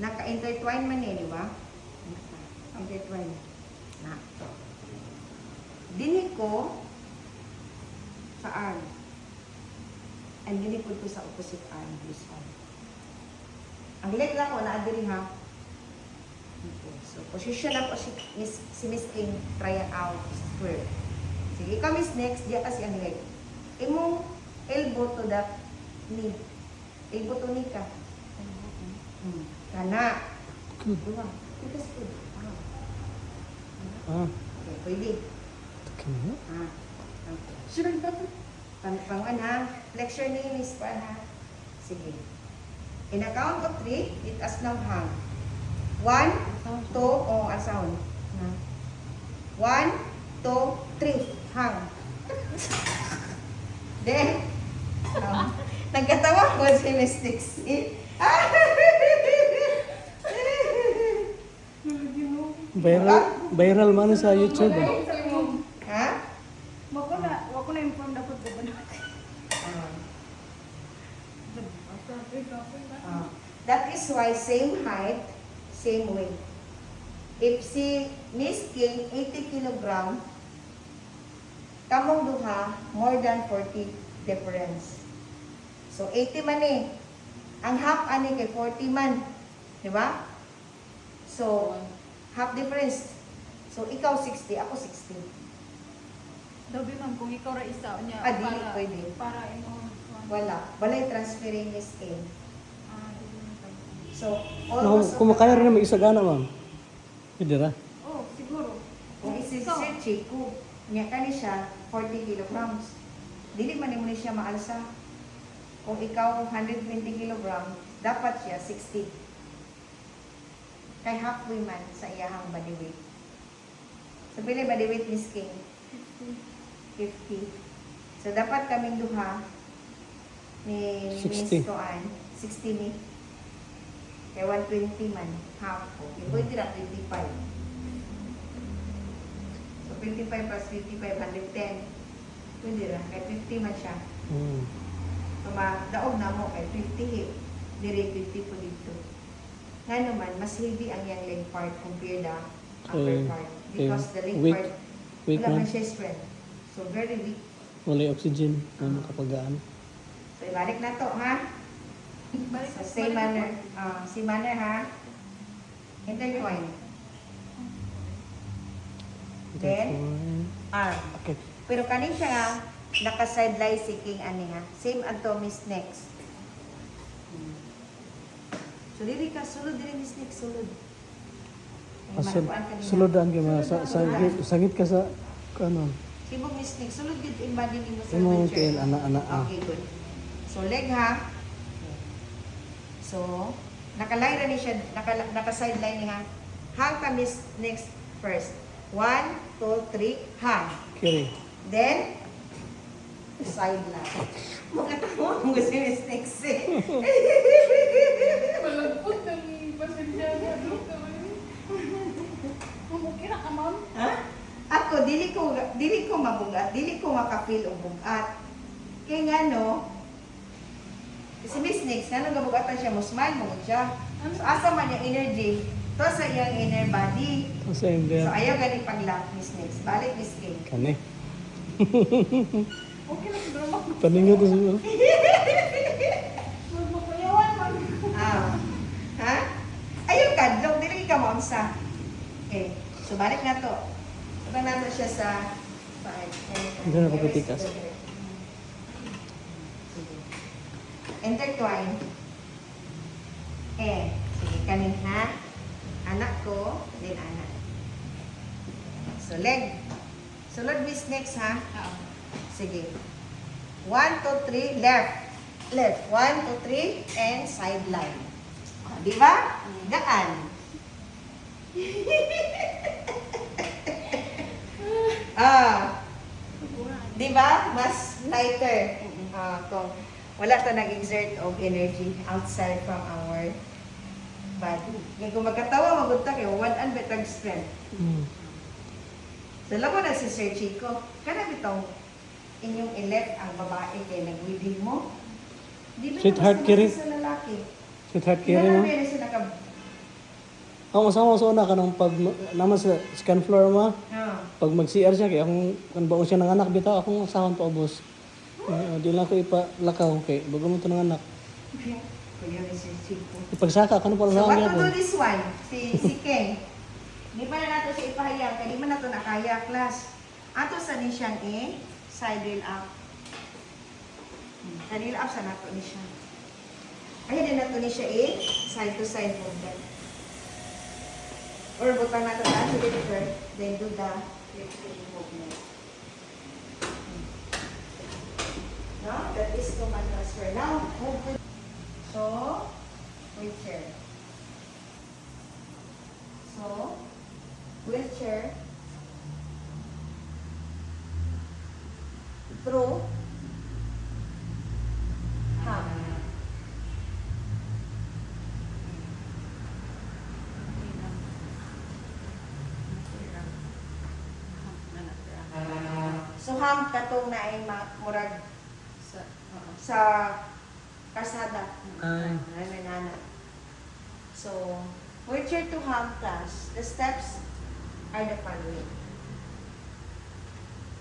naka-intertwine man eh, di ba? Intertwine. Na. Dinig ko sa arm. And ginipod ko sa opposite arm, this one. Ang leg lang ko, naadiri ha. Okay. So, position ako si Miss King, try out, square. Sige, ikaw Miss Next, diya kasi ang leg. Imong elbow to the knee. Elbow to knee ka. Kana. Dua. Tigas po. Okay, pwede. Okay. Okay. Sure, dapat. Pang-pan ha. Lecture ni Miss Pan ha. Sige. In a count of 3, it as now hang. 1, 2, o asound. 1, 2, 3. Hang. Then, nagkatawa ko si Miss Dixie. Viral man sa YouTube. Ha? Wako na inform dapat ko ba? That is why same height, same weight. If si Miss King 80 kg, kamong duha more than 40 difference. So 80 man eh. Ang half ani kay 40 man. Di ba? So half difference. So ikaw 60, ako 60. Dabi man kung ikaw ra isa niya Dili pwede. para imo Wala. Walay transferring Miss King. So No, almost kung makaya rin may isa gana ma'am. Pwede ra. Oh, siguro. kung isi-search ko, niya kani siya 40 kilograms. Dili man mo ni siya maalsa. Kung ikaw 120 kilograms, dapat siya 60. Kay halfway man sa iyahang body weight. So, pili body weight, Miss King? 50. So, dapat kaming duha ni 60. Miss Koan. 60 ni. Kay 120 man. Half ko. Pwede na 25. So, 25 plus 55, 110. Pwede na. Kay 50 man siya. Mm. So, daog na mo kay 50 hit. Dire 50 po dito. Nga naman, mas heavy ang yung leg part compared the upper Okay. part. Because the leg Weak. part, Weak wala man. man siya strength. So, very weak. Wala yung oxygen. Ano makapagaan. So, ibalik na to, ha? Balik So, same manner. Same manner, ha? Intertwine. Then, arm. Okay. Pero kanin siya nga, naka-sideline si King Ani, ha? Same ato, Miss Next. So, dili ka, sulod dili, Miss Next, sulod. Ay, manakuan ka nila. Suludan ka mga sagit ka sa ano. Sibog Miss Next, sulod yun, embody mo sa Imo wheelchair. kay ana Okay, good. So, leg ha. So, nakalayra ni siya, naka-sideline niya. Hang ka Miss Next first. 1, 2, 3, hang. Kiri. Then, sideline. Mga tawa mo si Miss Next eh. Malagpot ng pasensya niya. Mamukira ka, ma'am? Ha? Ako, dili ko mabugat, dili ko makapil og bugat. Kaya nga no, si Miss Nix, nga nung gabugatan siya, mo smile mo siya. So, asa man yung energy, to sa iyang inner body. Sa So, India. ayaw gani pag-lock, Miss Nix. Balik, Miss King. Kani. Okay na siguro, ma'am. Paningo to siguro. Magmakuyawan, ma'am. Ha? Ayaw kadlong, dili ka maunsa. Okay, so balik na to. Ito na to siya sa paan. Ito na pagkatikas. Intertwine. Sige, kanin ha. Anak ko, then anak. So, leg. Sulod Miss Next ha. Sige. 1, 2, 3, left. Left. 1, 2, 3, and sideline. Di ba? Gaan. Di ba? Mas lighter. Kung wala to nag-exert of energy outside from our body. Ngayon kung magkatawa, magunta kayo, one and betag strength. Mm. Dala mo na si Sir Chico. Kana bitong inyong elect ang babae kay nag-wedding mo. Di ba Sweetheart, naman Kiri. sa lalaki? Sweetheart Kaya kiri na mo. meron siya naka... Ako masama sa una kanang pag naman sa scan floor mo. Pag mag-CR siya kay akong kan baon siya ng anak bitaw akong asahan pa ubos. Di lang ko ipalakaw kay bago mo to ng anak. Kuya ni Sir Chico. Ipagsaka kano pa So lang what niya to po. do this one? Si Ken. Di pa na nato siya ipahayag. Kaya di man nato nakaya class. Ato sa ni siyang side rail up. Side rail up sa nato ni siya. Ay, din nato ni siya side to side movement. Or butang nato na sa liver, then do the lifting movement. No? That is command transfer. Now, move to... So, wheelchair. So, wheelchair. Through. Hang. So, hang katong na ay murag sa kasada. Ay. Ay, nana. So, wheelchair to hang class, the steps are the following.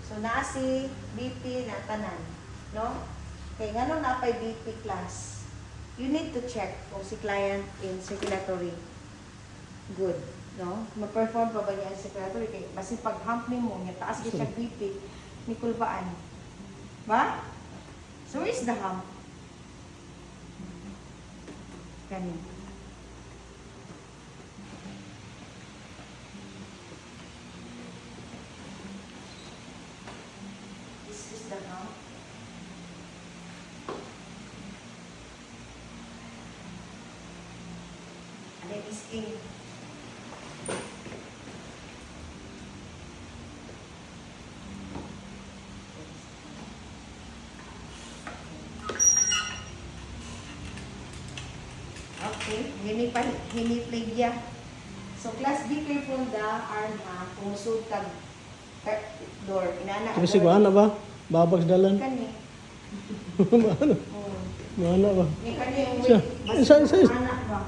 So, naa si BP na tanan, no? Kaya nga nung napay BP class, you need to check kung si client in circulatory good, no? Ma-perform pa ba niya ang circulatory? Kaya basi pag-hump ni mo, niya taas ka siya BP, ni kulbaan. Ba? So, where is the hump? Ganun. This is the hump. And then is in Okay? Hemiplegia. So class, be careful the arm ha. Kung usod kag door. Inana. Kasi si Guana ba? Babag sa dalan. Kani. Maano? Oh. Maano ba? Ni kani yung Siya. Isa. anak ba?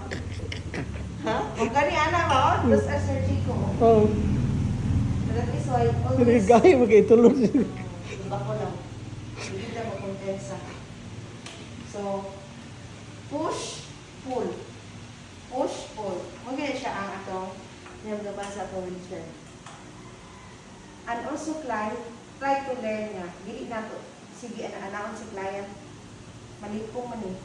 Ha? Kung kani anak ba? Oh, dos Sir Chico. Oo. That is why Hindi always... gaya magkaitulog. Diba ko lang. Hindi na mo kontensa. So, push, pull. Push, pull. Maganda siya ang atong nilagaban sa atong wheelchair. And also, client, try to learn nga. Dili na to. Sige, anaon si client. Malikong man eh.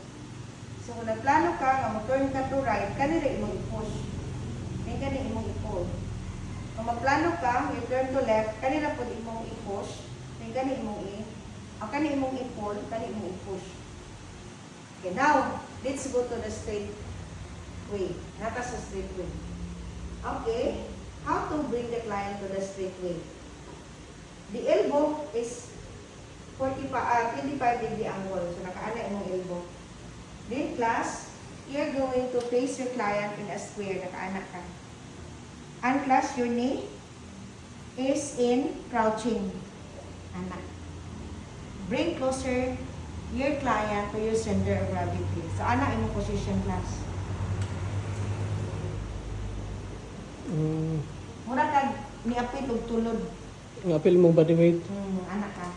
So, kung nagplano ka, nga mag-turn ka to right, kanina imong i-push. May kanina imong i-pull. Kung magplano ka, you turn to left, kanina po imong i-push. May kanina imong kanina imong i-pull, kanina imong i-push. Okay, now, let's go to the straight way. Nata sa straight way. Okay, how to bring the client to the straight way? The elbow is 25 degree angle. So, nakaana imong elbow. Then, class, you're going to face your client in a square. Nakaana ka. And class, your knee is in crouching. Anak. Bring closer your client to your center of gravity. So, anak imong position, class. Mura kag niapit og tulod. Ngapil mong body weight. Anak ka.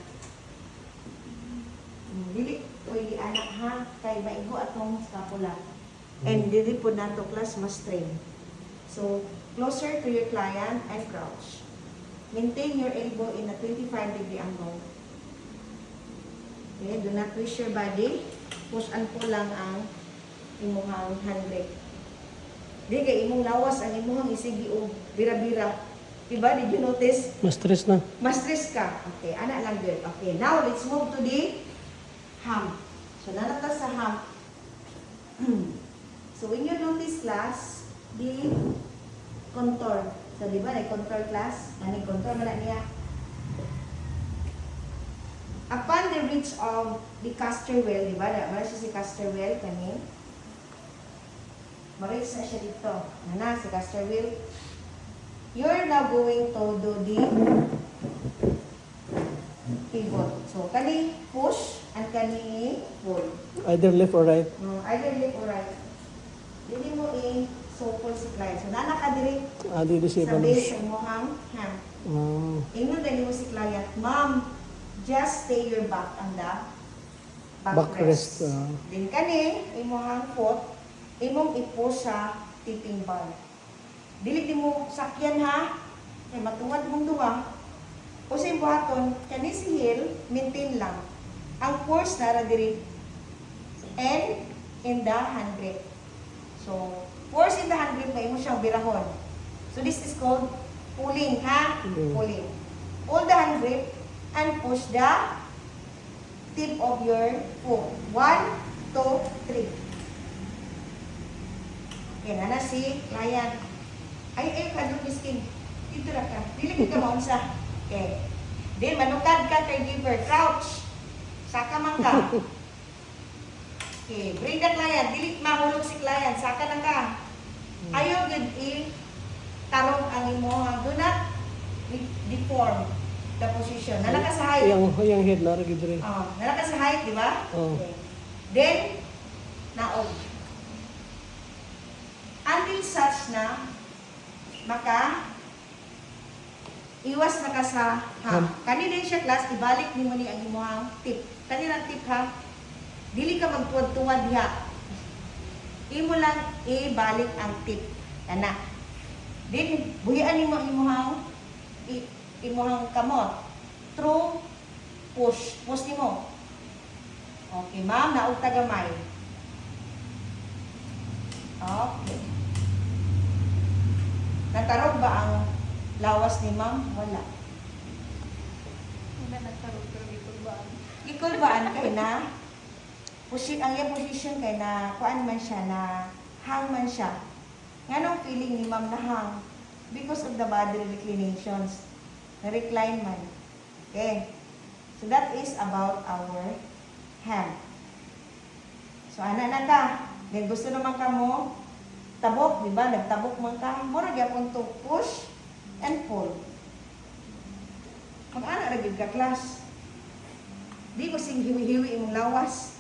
Dili pwede anak ha kay maigo atong scapula. And dili po nato class mas strain. So, closer to your client and crouch. Maintain your elbow in a 25 degree angle. Okay, do not twist your body. Push and pull lang ang imong handbrake. Di kay imong lawas ang imong isigi og bira-bira. Diba? Did you notice? Mas stress na. Mas stress ka. Okay, anak lang good. Okay, now let's move to the ham. So, nanata sa ham. So, when you notice class, the contour. So, di ba, contour class? Ani contour man niya. Upon the reach of the caster wheel, di ba? Mara siya si caster wheel, kani. Ma-reach na siya dito. Ano si caster wheel. You're now going to do the pivot. So, kani push and kani pull. Either left or right. Either left or right. Hindi mo i-sopol si client. So, nana ka diri Di si sa Ivan. base sa imuhang hand. Ingon din mo si client, Ma'am, just stay your back on the backrest. Backrest. Then kani, imuhang foot, imong i-push sa tipping bar. Dili di mo sakyan ha. Kaya matuwad mong duwa. O sa buhaton, kani si heel, maintain lang. Ang force nara diri. And in the handgrip. So, force in the handgrip na imo siyang birahon. So, this is called pulling, ha? Pulling. Pull the handgrip and push the tip of your foot. 1, 2, 3. Okay, na si client. Ay, kadong miskin. Dito na ka. Dili ka maunsa. Okay. Then, manukad ka kay giver. Crouch. Saka man ka. Okay, bring the client. Dili mahulog si client. Saka na ka. Ayaw good tarong ang imo. Do not deform the position. Nalaka sa height. Yang head na rin diri. Nalaka sa height, di ba? Oh. Okay. Then, naog. Until such na maka iwas na ka sa ham. Kani din siya class, ibalik ni mo ni ang imong tip. Kani lang tip ha. Dili ka magtuwad-tuwad diha. Imo lang ibalik ang tip. Ana. Then buhian nimo ang imong kamot. Through push. Push nimo. Okay, ma'am, naog tagamay. Okay. Natarog ba ang lawas ni ma'am? Wala. Wala nagtarong pero ikulbaan. Ikulbaan kay na ang iyang position kay na kuan man siya na hang man siya. Nganong feeling ni ma'am na hang? Because of the body reclinations. Na-recline man. Okay. So that is about our hand. So ana na ka. Then gusto naman ka mo, tabok, di ba? Nagtabok man ka. Mura gyapon to push and pull. Mag-ana ra gyud ka class. Di mo sing hiwi-hiwi imong lawas.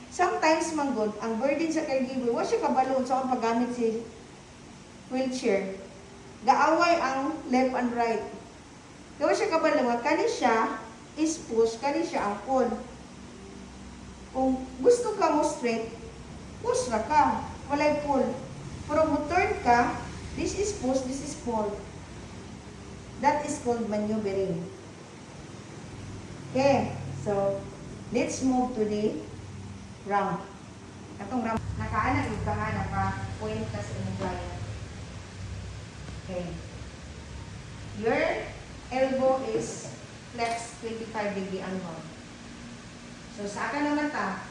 Sometimes man good, ang burden sa caregiver, wa siya kabalo sa akong paggamit si wheelchair. Gaaway ang left and right. Gawa siya kabalo nga kani siya is push, kani siya ang pull. Kung gusto ka mo straight, push ra ka. Walay pull. Pero mo turn ka, this is push, this is pull. That is called maneuvering. Okay, so let's move to the ramp. Katong ramp, nakaana yung baha, naka-point ka sa inyong client. Okay. Your elbow is flex 25-degree angle. So, sa akin naman ta,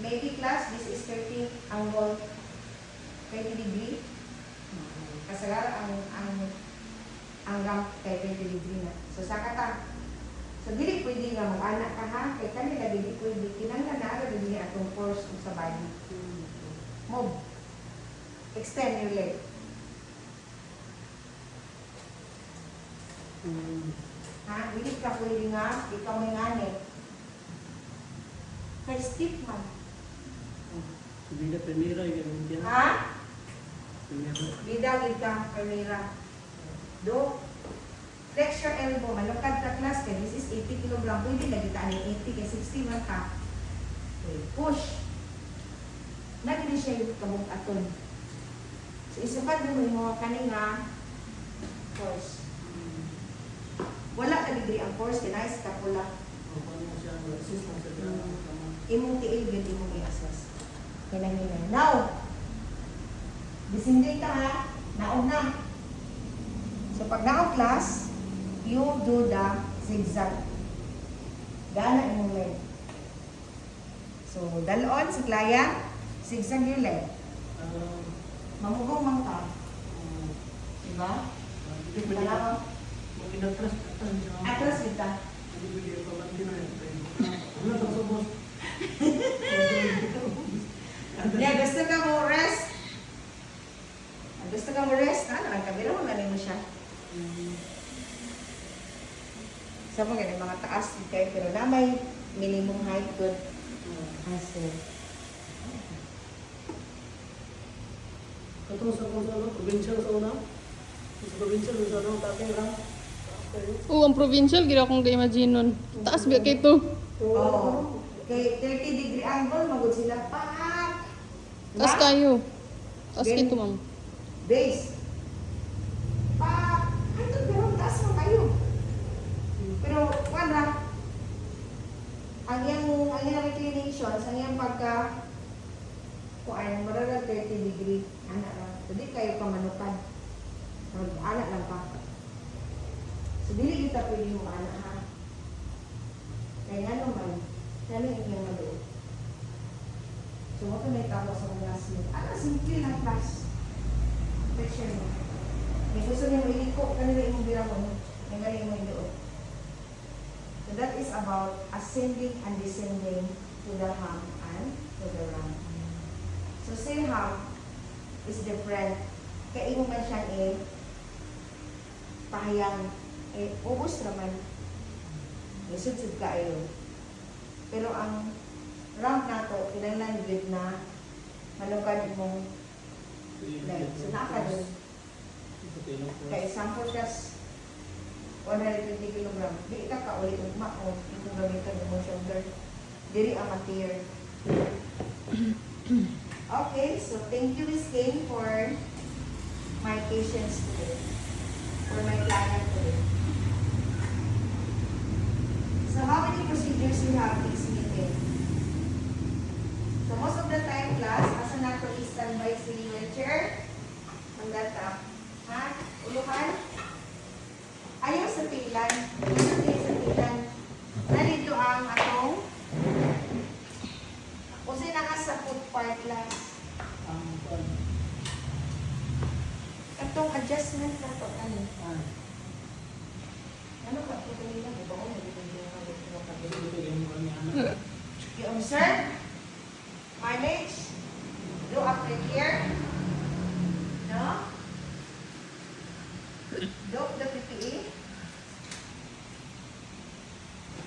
maybe class, this is 30 angle, 20 degree. Kasagara ang ramp kay 20 degree na. So, sa kata, so, dili pwede nga mag-anak ka ha, kay kanila dili pwede, kinanglan na agad dili atong force sa body. Move. Extend your leg. Ha? Dili ka pwede nga, ikaw may ngani. Kay stiff man. Bida primera yung yan. Ha? Primera. Bida gid ka, Camila. Do. Flex your elbow. Malukad ka class kay this is 80 kg. Pwede na kita ni 80 kay 60 man ka. Okay. Push. Nagili siya yung kabug-aton. So isukat mo yung mga kaninga force. Wala ka degree ang force, kinais ka pula. Imong tiil gud imong i-assess. Kinahanglan. Now, disinding ta ha, naog na. So pag naog class, you do the zigzag. Gana imong leg. So dalon si client, zigzag yung leg. Mamugong man ka. Diba? Kailangan atras kita. Yeah, gusto ka mo rest? Gusto ka mo rest? Ano, nagkabila mo galing mo siya. Sa mga mga taas kayo, pero na may minimum height good. Kasi, Katong sa provincial sa una? Sa provincial sa una, tatay lang. Oo, ang provincial, gira akong ga-imagine nun. Taas ba kay to? oh, kay 30-degree angle, magod sila. Pak! Taas kayo. Taas kayo to, ma'am. Base. Pak! Ito, pero taas mo kayo. Pero, wala. Ang iyang inclinations, ang iyang pagka, kung ay, mararag 30-degree, anak lang. Hindi kayo kamanukan. Anak lang pa. So, dili kita pwede mo anak ha. Kaya nga naman, namin yung maluot. So, ito may tao sa classmate. Simple na class. Picture mo. May gusto niya mo iliko, kanila yung bira mo. May galing mo yung doon. So, that is about ascending and descending to the hump and to the ramp. So, say hump is different. Kaya mo man siyang pahayang. Ubus naman. Isud-sud ka ayo. Pero ang ramp na to, kinanglan good na malukad mong leg. So, naka doon. Kaya example kas 120 kg. Di ka kaulit ugma o itong gamitan mo shoulder. Diri ang matir. Okay, so thank you Miss Kane for my patience today. For my client today. So how many procedures we have this meeting? So most of the time class, asa na to standby si wheelchair. Hanggang ka. Ha? Uluhan? Ayaw sa tilan. Ayaw sa tilan. Nalito ang atong kasi na nga sa foot part class. Itong adjustment na to, ano? Ano ka po kanina? Diba ko? You observe, manage, Do